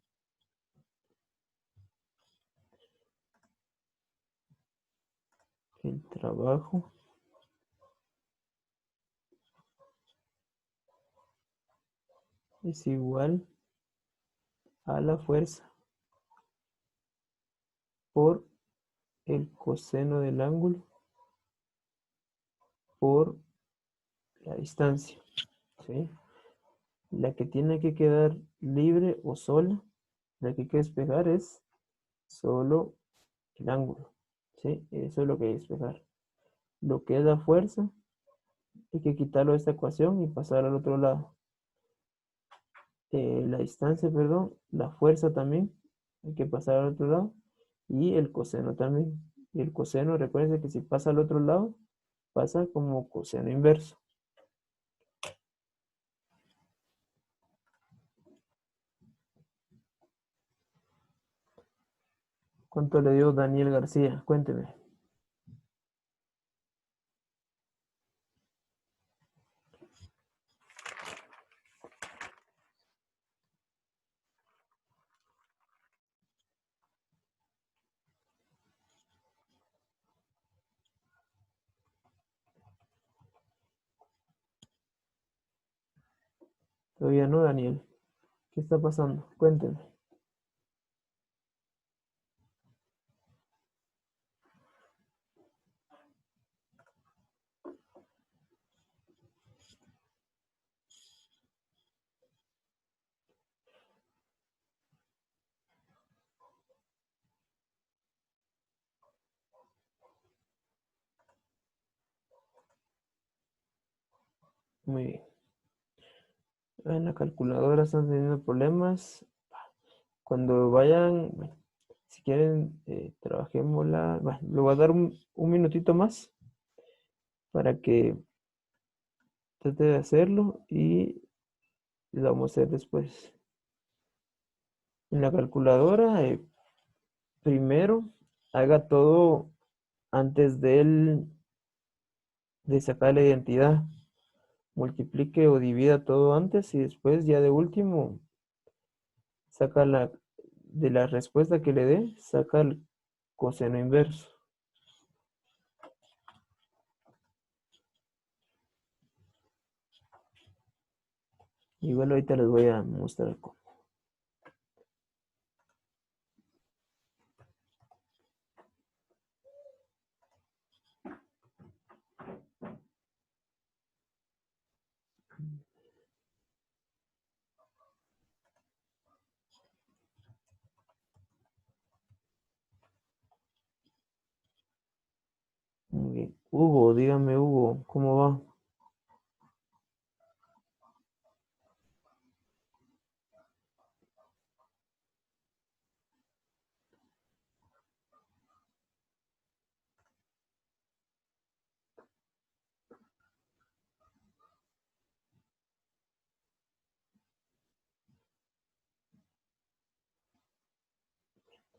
el trabajo es igual a la fuerza por el coseno del ángulo por la distancia, ¿sí? La que tiene que quedar libre o sola, la que hay que despejar es solo el ángulo, ¿sí? Eso es lo que hay que despejar. Lo que es la fuerza, hay que quitarlo de esta ecuación y pasar al otro lado. La distancia, perdón, la fuerza también, hay que pasar al otro lado. Y el coseno también. Y el coseno, recuerden que si pasa al otro lado, pasa como coseno inverso. ¿Cuánto le dio Daniel García? Cuénteme. Todavía no, Daniel. ¿Qué está pasando? Cuénteme. Muy bien. En la calculadora están teniendo problemas. Cuando vayan, bueno, si quieren, trabajémosla. Bueno, le voy a dar un minutito más para que trate de hacerlo y lo vamos a hacer después. En la calculadora, primero haga todo antes de sacar la identidad. Multiplique o divida todo antes y después ya de último saca de la respuesta que le dé, saca el coseno inverso. Igual ahorita les voy a mostrar cómo. Muy bien. Hugo, dígame Hugo, ¿cómo va?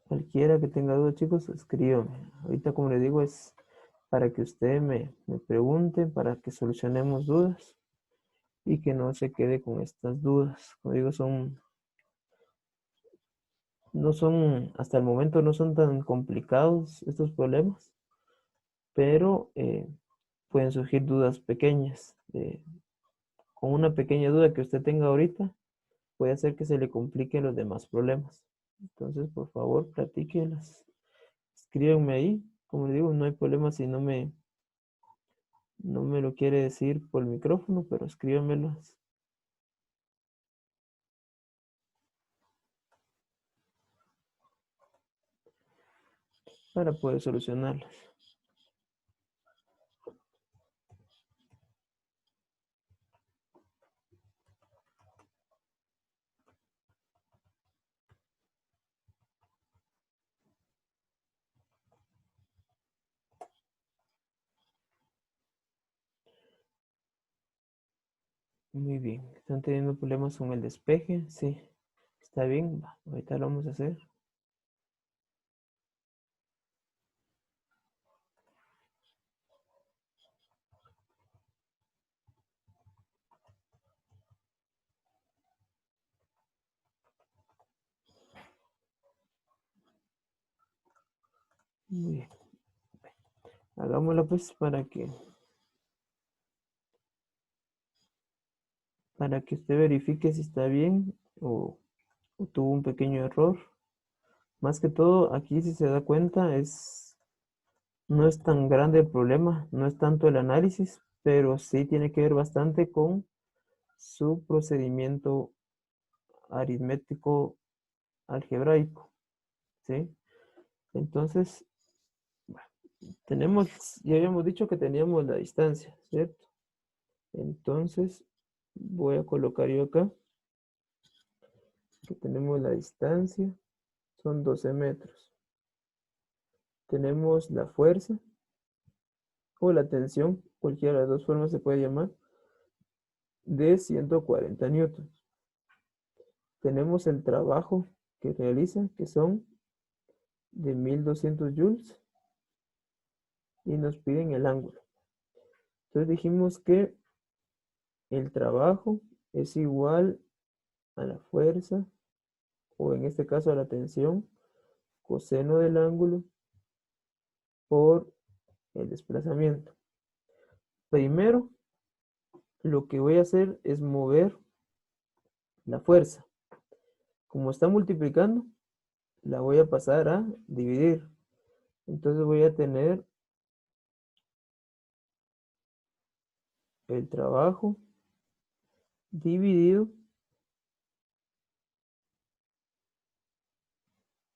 Cualquiera que tenga dudas, chicos, escríbame. Ahorita, como le digo, es para que usted me pregunte, para que solucionemos dudas y que no se quede con estas dudas. Como digo, no son, hasta el momento no son tan complicados estos problemas, pero pueden surgir dudas pequeñas. Con una pequeña duda que usted tenga ahorita, puede hacer que se le compliquen los demás problemas. Entonces, por favor, platíquelas. Escríbanme ahí. Como le digo, no hay problema si no me lo quiere decir por el micrófono, pero escríbanmelas para poder solucionarlas. Muy bien. ¿Están teniendo problemas con el despeje? Sí. Está bien. Va, ahorita lo vamos a hacer. Muy bien. Hagámoslo pues para que usted verifique si está bien o tuvo un pequeño error. Más que todo, aquí si se da cuenta, no es tan grande el problema, no es tanto el análisis, pero sí tiene que ver bastante con su procedimiento aritmético algebraico, ¿sí? Entonces, bueno, ya habíamos dicho que teníamos la distancia, ¿cierto? Entonces, voy a colocar yo acá que tenemos la distancia, son 12 metros. Tenemos la fuerza o la tensión, cualquiera de las dos formas se puede llamar, de 140 newtons. Tenemos el trabajo que realiza, que son de 1200 joules, y nos piden el ángulo. Entonces dijimos que el trabajo es igual a la fuerza, o en este caso a la tensión, coseno del ángulo por el desplazamiento. Primero, lo que voy a hacer es mover la fuerza. Como está multiplicando, la voy a pasar a dividir. Entonces voy a tener el trabajo dividido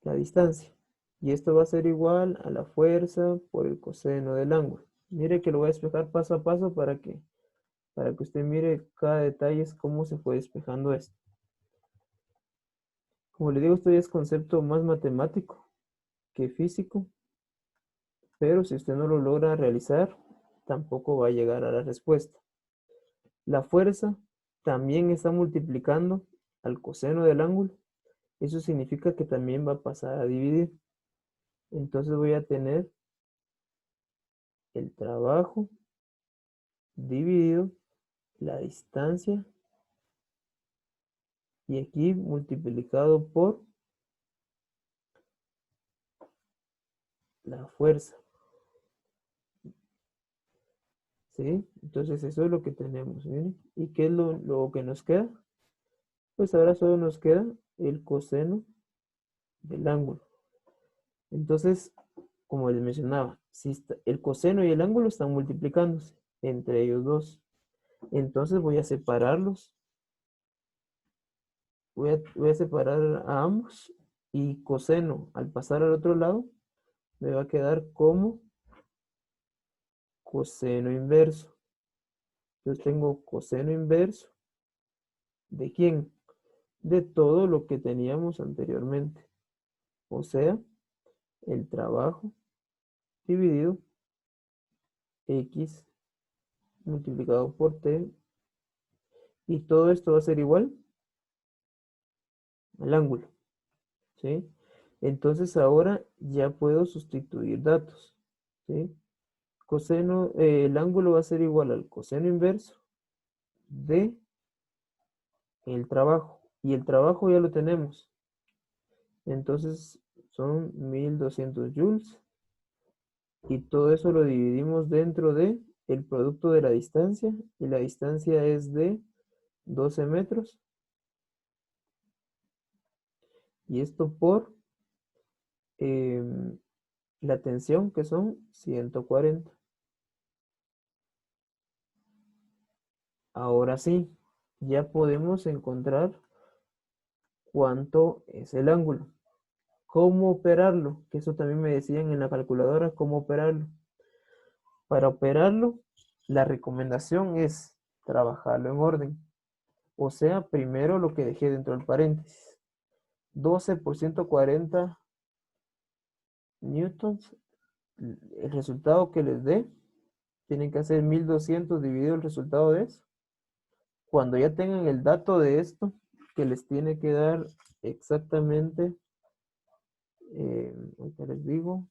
la distancia. Y esto va a ser igual a la fuerza por el coseno del ángulo. Mire que lo voy a despejar paso a paso para que usted mire cada detalle es cómo se fue despejando esto. Como le digo, esto ya es concepto más matemático que físico, pero si usted no lo logra realizar, tampoco va a llegar a la respuesta. La fuerza también está multiplicando al coseno del ángulo. Eso significa que también va a pasar a dividir. Entonces voy a tener el trabajo dividido la distancia y aquí multiplicado por la fuerza. ¿Sí? Entonces eso es lo que tenemos. ¿Miren? ¿Y qué es lo que nos queda? Pues ahora solo nos queda el coseno del ángulo. Entonces, como les mencionaba, si el coseno y el ángulo están multiplicándose entre ellos dos. Entonces voy a separarlos. Voy a separar a ambos. Y coseno, al pasar al otro lado, me va a quedar como coseno inverso. Entonces tengo coseno inverso. ¿De quién? De todo lo que teníamos anteriormente. O sea, el trabajo dividido x multiplicado por t. Y todo esto va a ser igual al ángulo. ¿Sí? Entonces ahora ya puedo sustituir datos. ¿Sí? Coseno, el ángulo va a ser igual al coseno inverso de el trabajo. Y el trabajo ya lo tenemos. Entonces son 1200 joules. Y todo eso lo dividimos dentro de el producto de la distancia. Y la distancia es de 12 metros. Y esto por la tensión, que son 140. Ahora sí, ya podemos encontrar cuánto es el ángulo. ¿Cómo operarlo? Que eso también me decían en la calculadora, cómo operarlo. Para operarlo, la recomendación es trabajarlo en orden. O sea, primero lo que dejé dentro del paréntesis. 12 por 140 newtons. El resultado que les dé, tienen que hacer 1200 dividido el resultado de eso. Cuando ya tengan el dato de esto, que les tiene que dar exactamente, ahorita les digo,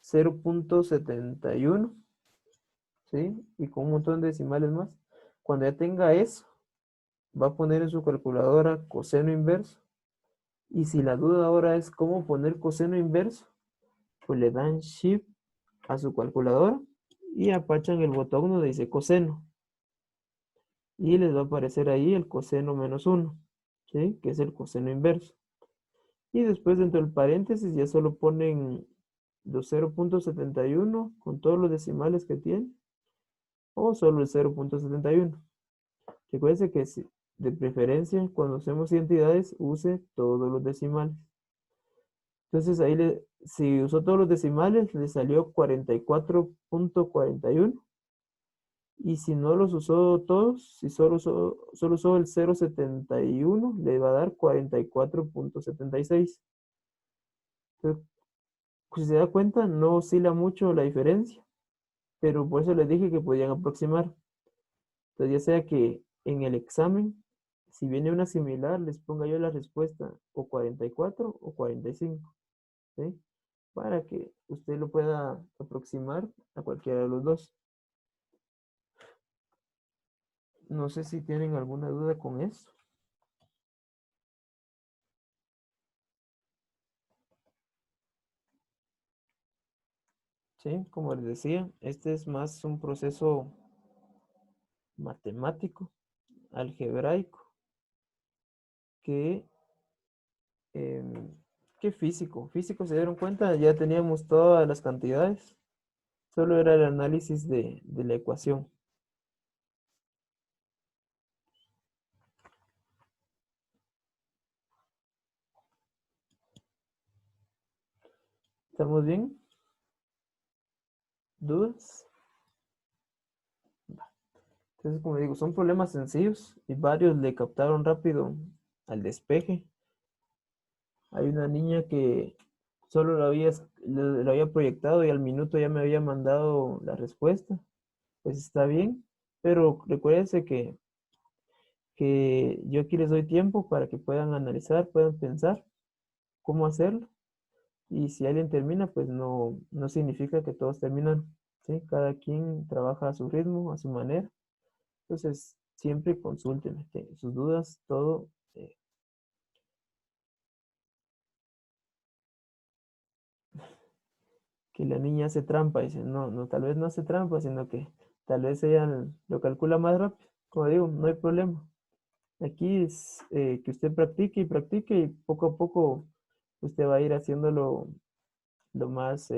0.71, ¿sí? Y con un montón de decimales más. Cuando ya tenga eso, va a poner en su calculadora coseno inverso. Y si la duda ahora es cómo poner coseno inverso, pues le dan Shift a su calculadora y apachan el botón donde dice coseno. Y les va a aparecer ahí el coseno menos 1, ¿sí? Que es el coseno inverso. Y después dentro del paréntesis ya solo ponen los 0.71 con todos los decimales que tiene, o solo el 0.71. Recuerden que de preferencia cuando hacemos identidades use todos los decimales. Entonces ahí si usó todos los decimales le salió 44.41. Y si no los usó todos, si solo usó el 0.71, le va a dar 44.76. Entonces, si se da cuenta, no oscila mucho la diferencia, pero por eso les dije que podían aproximar. Entonces, ya sea que en el examen, si viene una similar, les ponga yo la respuesta o 44 o 45, ¿sí? Para que usted lo pueda aproximar a cualquiera de los dos. No sé si tienen alguna duda con esto. Sí, como les decía, este es más un proceso matemático, algebraico, que, em, que físico. Físico se dieron cuenta, ya teníamos todas las cantidades, solo era el análisis de la ecuación. ¿Estamos bien? ¿Dudas? Entonces, como digo, son problemas sencillos y varios le captaron rápido al despeje. Hay una niña que solo lo había proyectado y al minuto ya me había mandado la respuesta. Pues está bien, pero recuérdense que yo aquí les doy tiempo para que puedan analizar, puedan pensar cómo hacerlo. Y si alguien termina, pues no significa que todos terminan, ¿sí? Cada quien trabaja a su ritmo, a su manera. Entonces, siempre consúltenme, sus dudas, todo. Que la niña hace trampa, dice, no, no, tal vez no hace trampa, sino que tal vez ella lo calcula más rápido. Como digo, no hay problema. Aquí es que usted practique y practique y poco a poco usted va a ir haciéndolo lo más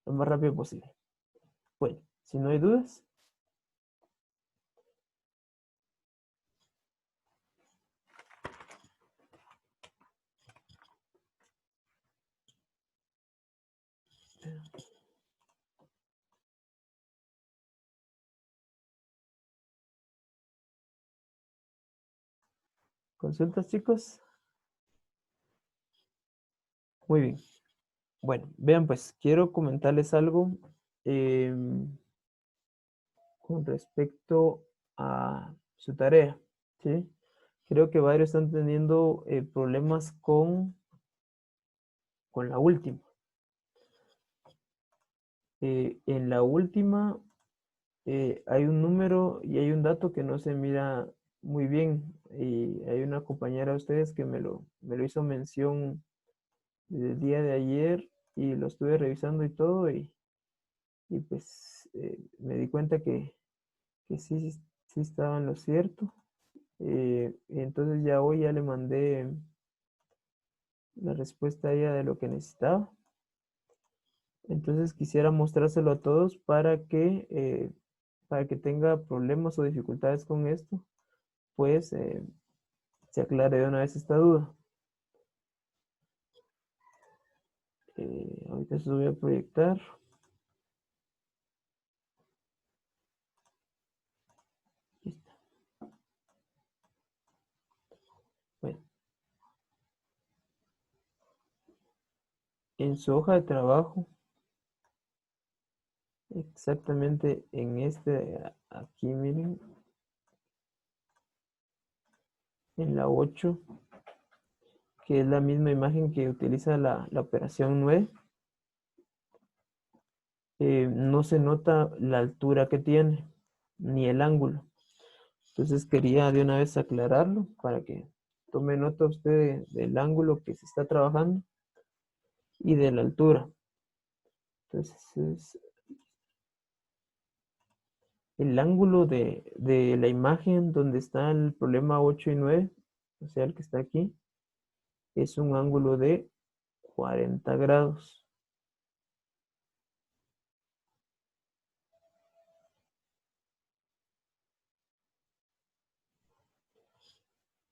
lo más rápido posible. Bueno, si no hay dudas. ¿Consultas, chicos? Muy bien. Bueno, vean pues, quiero comentarles algo con respecto a su tarea, ¿sí? Creo que varios están teniendo problemas con la última. En la última hay un número y hay un dato que no se mira muy bien. Y hay una compañera de ustedes que me lo hizo mención el día de ayer y lo estuve revisando y todo y pues me di cuenta que sí, sí estaba en lo cierto. Entonces ya hoy ya le mandé la respuesta a ella de lo que necesitaba. Entonces quisiera mostrárselo a todos para que tenga problemas o dificultades con esto, pues se aclare de una vez esta duda. Ahorita se lo voy a proyectar. Listo. Bueno, en su hoja de trabajo, exactamente en aquí miren, en la 8, que es la misma imagen que utiliza la operación 9, no se nota la altura que tiene, ni el ángulo. Entonces quería de una vez aclararlo para que tome nota usted del ángulo que se está trabajando y de la altura. Entonces, el ángulo de la imagen donde está el problema 8 y 9, o sea, el que está aquí, es un ángulo de 40 grados.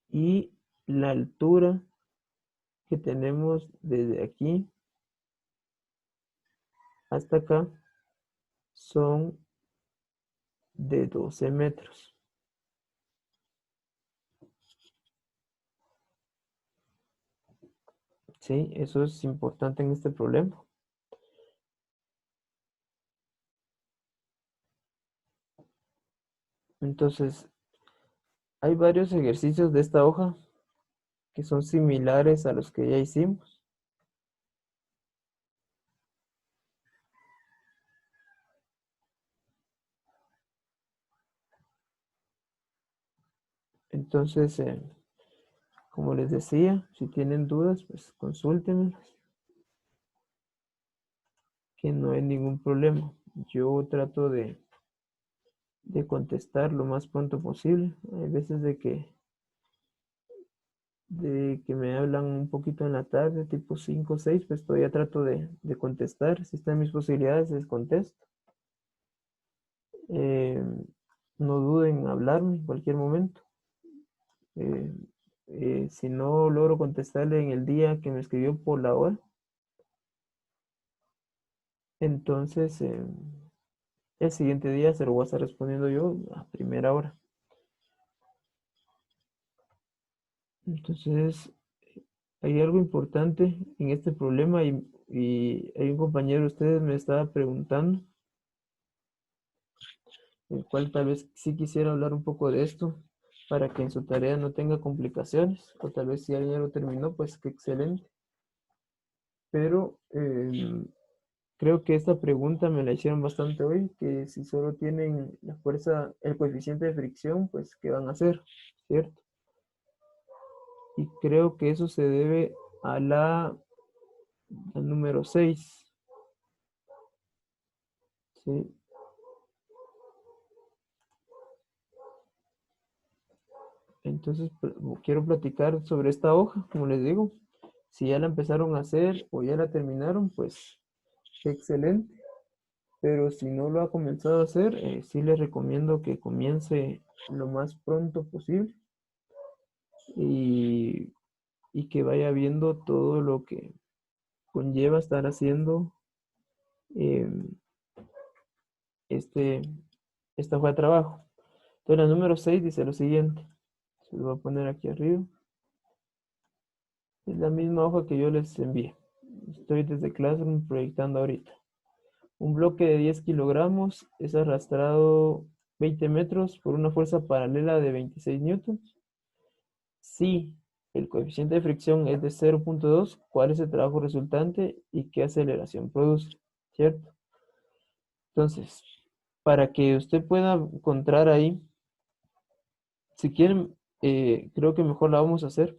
Y la altura que tenemos desde aquí hasta acá son de 12 metros. ¿Sí? Eso es importante en este problema. Entonces, hay varios ejercicios de esta hoja que son similares a los que ya hicimos. Entonces, como les decía, si tienen dudas, pues consúltenmelas, que no hay ningún problema. Yo trato de contestar lo más pronto posible. Hay veces de que me hablan un poquito en la tarde, tipo 5 o 6, pues todavía trato de contestar. Si están mis posibilidades, les contesto. Eh, no duden en hablarme en cualquier momento. Eh, si no logro contestarle en el día que me escribió por la hora, entonces el siguiente día se lo voy a estar respondiendo yo a primera hora. Entonces, hay algo importante en este problema y hay un compañero de ustedes me estaba preguntando, el cual tal vez sí quisiera hablar un poco de esto para que en su tarea no tenga complicaciones, o tal vez si alguien ya lo terminó, pues qué excelente. Pero creo que esta pregunta me la hicieron bastante hoy, que si solo tienen la fuerza, el coeficiente de fricción, pues ¿qué van a hacer? ¿Cierto? Y creo que eso se debe a al número 6. ¿Sí? Entonces quiero platicar sobre esta hoja, como les digo. Si ya la empezaron a hacer o ya la terminaron, pues qué excelente. pero si no lo ha comenzado a hacer, sí le recomiendo que comience lo más pronto posible y, y que vaya viendo todo lo que conlleva estar haciendo em, este, esta hoja de trabajo. Entonces, la número 6 dice lo siguiente. Se lo voy a poner aquí arriba. Es la misma hoja que yo les envié. Estoy desde Classroom proyectando ahorita. Un bloque de 10 kilogramos es arrastrado 20 metros por una fuerza paralela de 26 newtons. Si el coeficiente de fricción es de 0.2, ¿cuál es el trabajo resultante y qué aceleración produce? ¿Cierto? Entonces, para que usted pueda encontrar ahí, si quieren, creo que mejor la vamos a hacer,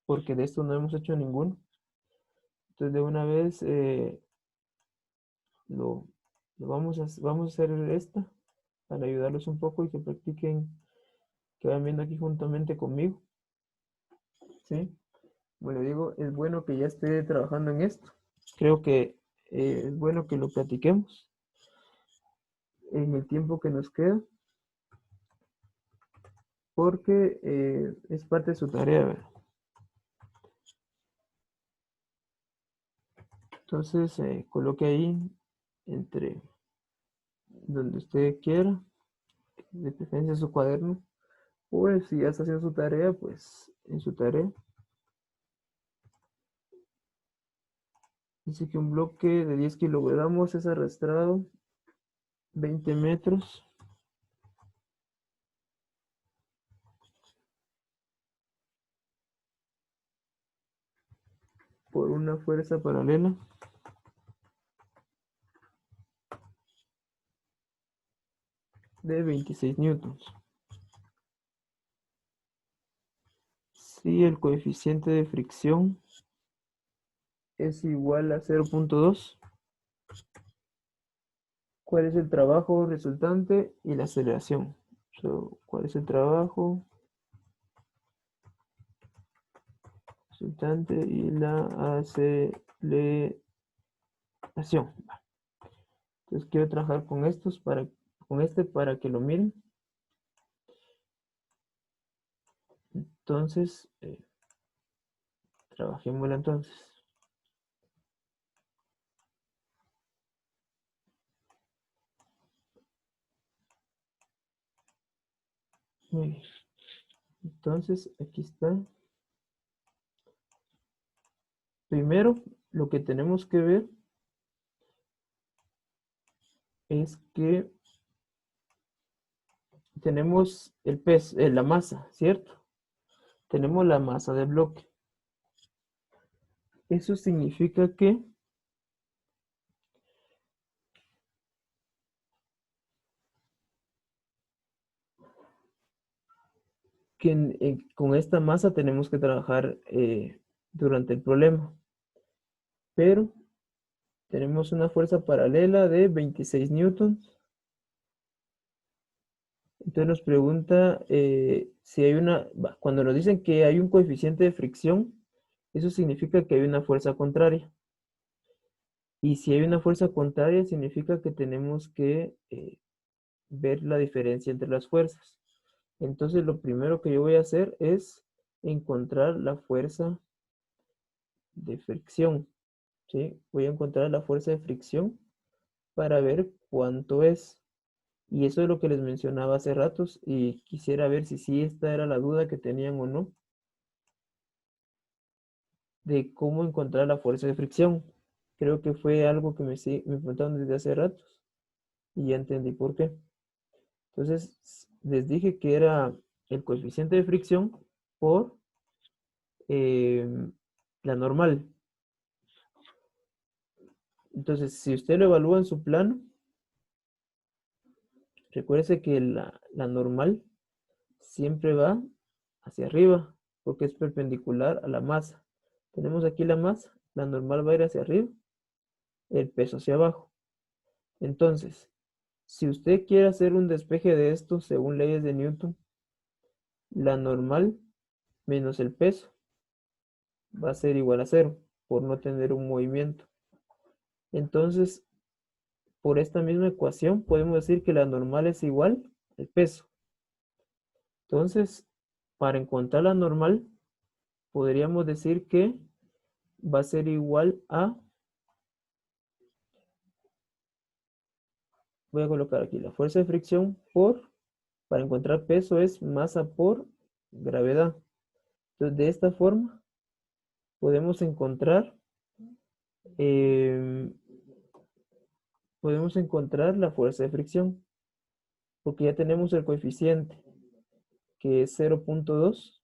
porque de esto no hemos hecho ninguno. Entonces, de una vez lo, vamos a hacer esta para ayudarlos un poco y que practiquen, que vayan viendo aquí juntamente conmigo. ¿Sí? Como le digo, es bueno que ya esté trabajando en esto. Creo que es bueno que lo platiquemos en el tiempo que nos queda, porque es parte de su tarea, ¿verdad? Entonces, coloque ahí entre donde usted quiera, de preferencia su cuaderno, o si ya está haciendo su tarea, pues en su tarea. Dice que un bloque de 10 kilogramos es arrastrado 20 metros por una fuerza paralela de 26 newtons. Si el coeficiente de fricción es igual a 0.2, ¿cuál es el trabajo resultante y la aceleración? ¿Cuál es el trabajo resultante y la aceleración? Entonces quiero trabajar con estos con este para que lo miren. Entonces, trabajémoslo entonces. Muy bien. Entonces, aquí está. Primero, lo que tenemos que ver es que tenemos el peso, la masa, ¿cierto? Tenemos la masa del bloque. Eso significa que con esta masa tenemos que trabajar durante el problema. Pero tenemos una fuerza paralela de 26 newtons. Entonces nos pregunta si hay cuando nos dicen que hay un coeficiente de fricción, eso significa que hay una fuerza contraria. Y si hay una fuerza contraria, significa que tenemos que ver la diferencia entre las fuerzas. Entonces lo primero que yo voy a hacer es encontrar la fuerza de fricción. ¿Sí? Voy a encontrar la fuerza de fricción para ver cuánto es. Y eso es lo que les mencionaba hace ratos y quisiera ver si sí esta era la duda que tenían o no de cómo encontrar la fuerza de fricción. Creo que fue algo que me preguntaron desde hace ratos y ya entendí por qué. Entonces, les dije que era el coeficiente de fricción por la normal. Entonces, si usted lo evalúa en su plano, recuerde que la normal siempre va hacia arriba porque es perpendicular a la masa. Tenemos aquí la masa, la normal va a ir hacia arriba, el peso hacia abajo. Entonces, si usted quiere hacer un despeje de esto según leyes de Newton, la normal menos el peso va a ser igual a cero por no tener un movimiento. Entonces, por esta misma ecuación podemos decir que la normal es igual al peso. Entonces, para encontrar la normal, podríamos decir que va a ser igual a, voy a colocar aquí la fuerza de fricción para encontrar peso es masa por gravedad. Entonces, de esta forma podemos encontrar, eh, la fuerza de fricción, porque ya tenemos el coeficiente, que es 0.2,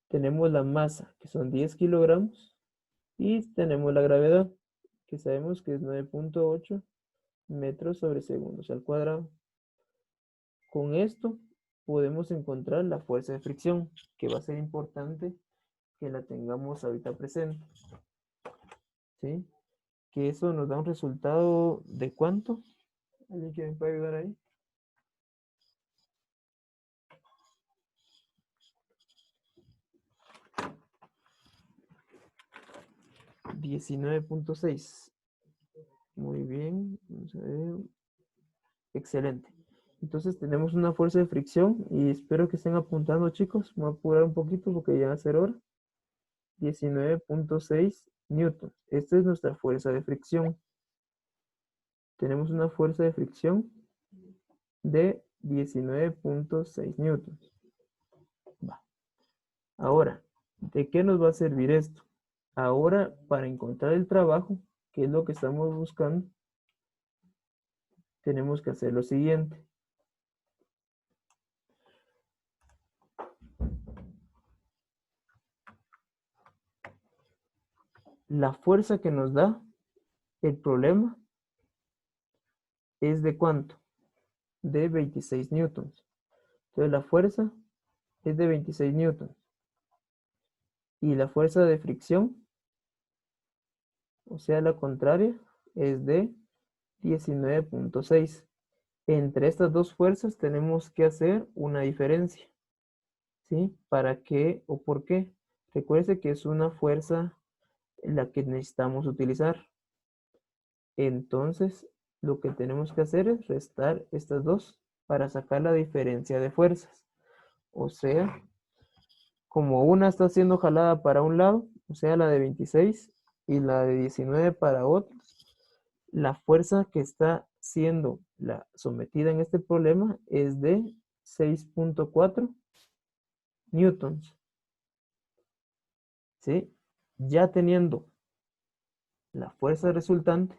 tenemos la masa, que son 10 kilogramos, y tenemos la gravedad, que sabemos que es 9.8 metros sobre segundos al cuadrado. Con esto podemos encontrar la fuerza de fricción, que va a ser importante que la tengamos ahorita presente, ¿sí? Que eso nos da un resultado de ¿cuánto? ¿Alguien que me puede ayudar ahí? 19.6. Muy bien, vamos a ver. Excelente. Entonces tenemos una fuerza de fricción y espero que estén apuntando, chicos. Me voy a apurar un poquito porque ya va a ser hora. 19.6 newtons. Esta es nuestra fuerza de fricción. Tenemos una fuerza de fricción de 19.6 newtons. Va. Ahora, ¿de qué nos va a servir esto? Ahora, para encontrar el trabajo, que es lo que estamos buscando, tenemos que hacer lo siguiente. La fuerza que nos da el problema es de ¿cuánto? De 26 newtons. Entonces la fuerza es de 26 newtons. Y la fuerza de fricción, o sea, la contraria, es de 19.6. Entre estas dos fuerzas tenemos que hacer una diferencia. ¿Sí? ¿Para qué o por qué? Recuerde que es una fuerza la que necesitamos utilizar. Entonces, lo que tenemos que hacer es restar estas dos para sacar la diferencia de fuerzas. O sea, como una está siendo jalada para un lado, o sea, la de 26 y la de 19 para otro, la fuerza que está siendo sometida en este problema es de 6.4 newtons. ¿Sí? Ya teniendo la fuerza resultante,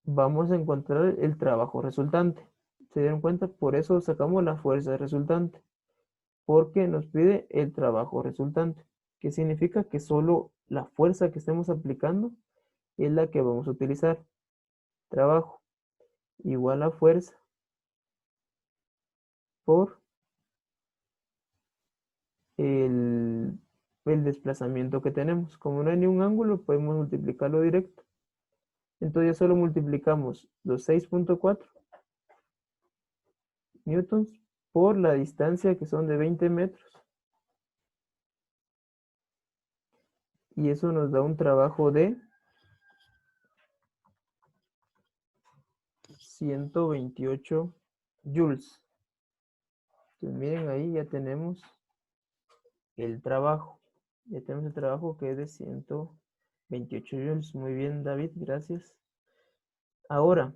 vamos a encontrar el trabajo resultante. ¿Se dieron cuenta? Por eso sacamos la fuerza resultante, porque nos pide el trabajo resultante, que significa que solo la fuerza que estemos aplicando es la que vamos a utilizar. Trabajo igual a fuerza por el, el desplazamiento que tenemos. Como no hay ni un ángulo, podemos multiplicarlo directo. Entonces ya solo multiplicamos los 6.4 newtons por la distancia, que son de 20 metros. Y eso nos da un trabajo de 128 joules. Entonces miren, ahí ya tenemos el trabajo. Ya tenemos el trabajo, que es de 128 joules. Muy bien, David, gracias. Ahora,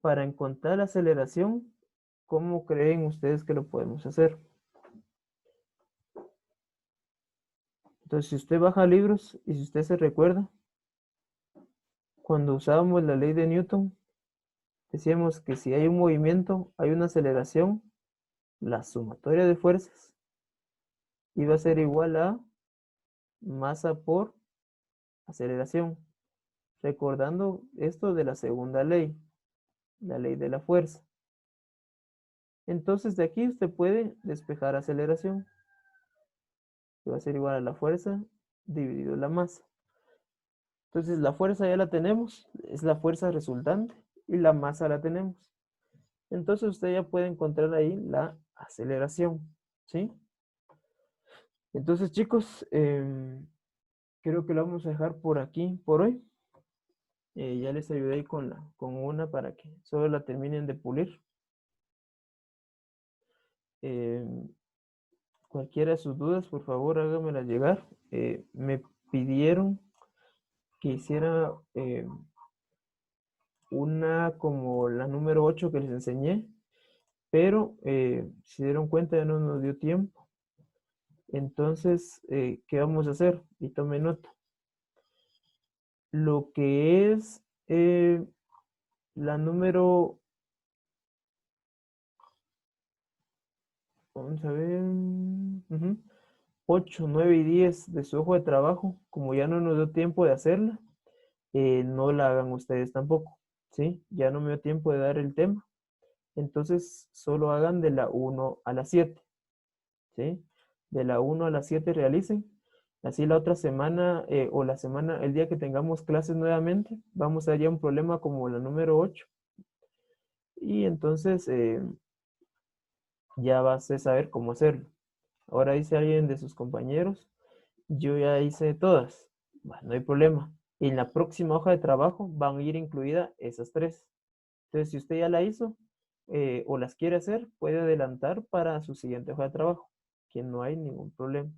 para encontrar la aceleración, ¿cómo creen ustedes que lo podemos hacer? Entonces, si usted baja libros y si usted se recuerda, cuando usábamos la ley de Newton, decíamos que si hay un movimiento, hay una aceleración, la sumatoria de fuerzas iba a ser igual a masa por aceleración. Recordando esto de la segunda ley, la ley de la fuerza. Entonces de aquí usted puede despejar aceleración, que va a ser igual a la fuerza dividido la masa. Entonces la fuerza ya la tenemos, es la fuerza resultante, y la masa la tenemos. Entonces usted ya puede encontrar ahí la aceleración, ¿sí? Entonces chicos, creo que lo vamos a dejar por aquí por hoy. Ya les ayudé ahí con una para que solo la terminen de pulir. Eh, Cualquiera de sus dudas, por favor, háganmela llegar. Me pidieron que hiciera una como la número 8 que les enseñé, pero si se dieron cuenta ya no nos dio tiempo. Entonces, ¿qué vamos a hacer? Y tome nota. Lo que es la número, vamos a ver, 8, 9 y 10 de su hoja de trabajo, como ya no nos dio tiempo de hacerla, no la hagan ustedes tampoco, ¿sí? Ya no me dio tiempo de dar el tema, entonces solo hagan de la 1 a la 7, ¿sí? De la 1 a la 7 realicen. Así la otra semana o la semana, el día que tengamos clases nuevamente, vamos a hallar un problema como la número 8 y entonces ya vas a saber cómo hacerlo. Ahora dice alguien de sus compañeros, yo ya hice todas. Bueno, no hay problema. En la próxima hoja de trabajo van a ir incluidas esas tres. Entonces, si usted ya la hizo o las quiere hacer, puede adelantar para su siguiente hoja de trabajo, que no hay ningún problema.